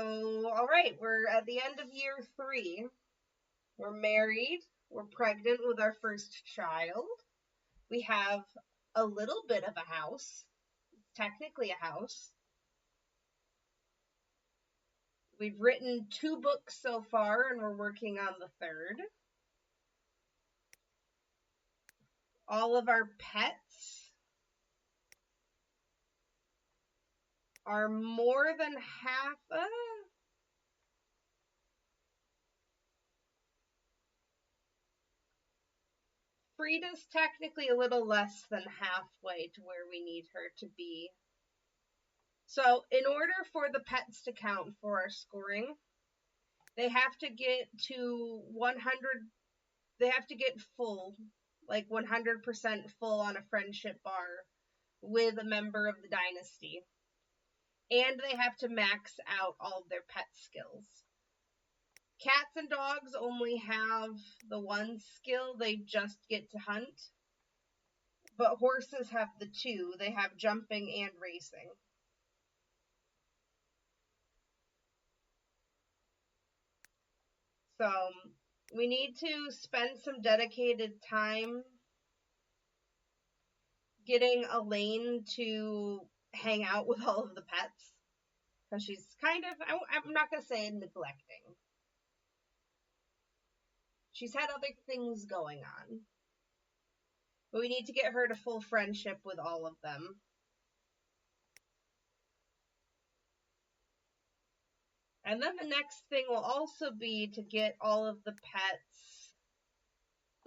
alright, we're at the end of year 3. We're married. We're pregnant with our first child. We have a little bit of a house. Technically a house. We've written 2 books so far, and we're working on the 3rd. All of our pets are more than half. Frida's technically a little less than halfway to where we need her to be. So, in order for the pets to count for our scoring, they have to get to 100. They have to get full, like 100% full on a friendship bar with a member of the dynasty. And they have to max out all of their pet skills. Cats and dogs only have the one skill, they just get to hunt. But horses have the 2, they have jumping and racing. So, we need to spend some dedicated time getting Elaine to hang out with all of the pets. Because she's kind of, I'm not going to say neglecting. She's had other things going on. But we need to get her to full friendship with all of them. And then the next thing will also be to get all of the pets.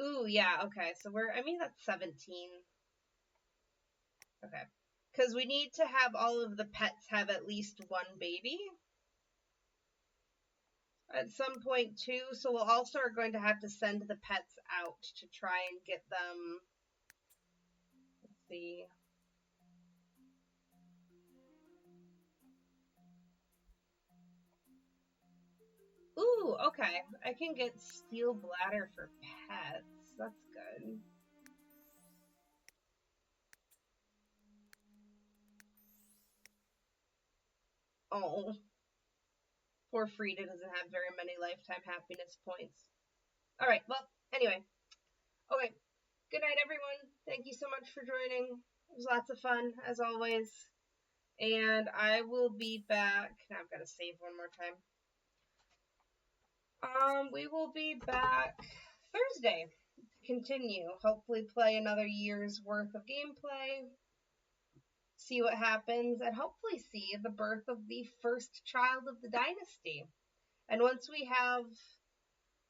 Ooh, yeah, okay. So that's 17. Okay. Because we need to have all of the pets have at least one baby at some point too. So we'll also are going to have to send the pets out to try and get them. Let's see. Ooh, okay. I can get steel bladder for pets. That's good. Oh, poor Frida doesn't have very many lifetime happiness points. All right. Well, anyway. Okay. Good night, everyone. Thank you so much for joining. It was lots of fun, as always. And I will be back. Now I've got to save one more time. We will be back Thursday to continue. Hopefully, play another year's worth of gameplay, see what happens, and hopefully see the birth of the first child of the dynasty. And once we have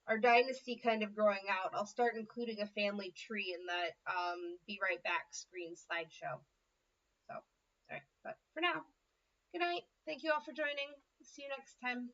our dynasty kind of growing out, I'll start including a family tree in that be right back screen slideshow. So, all right, but for now, good night. Thank you all for joining. See you next time.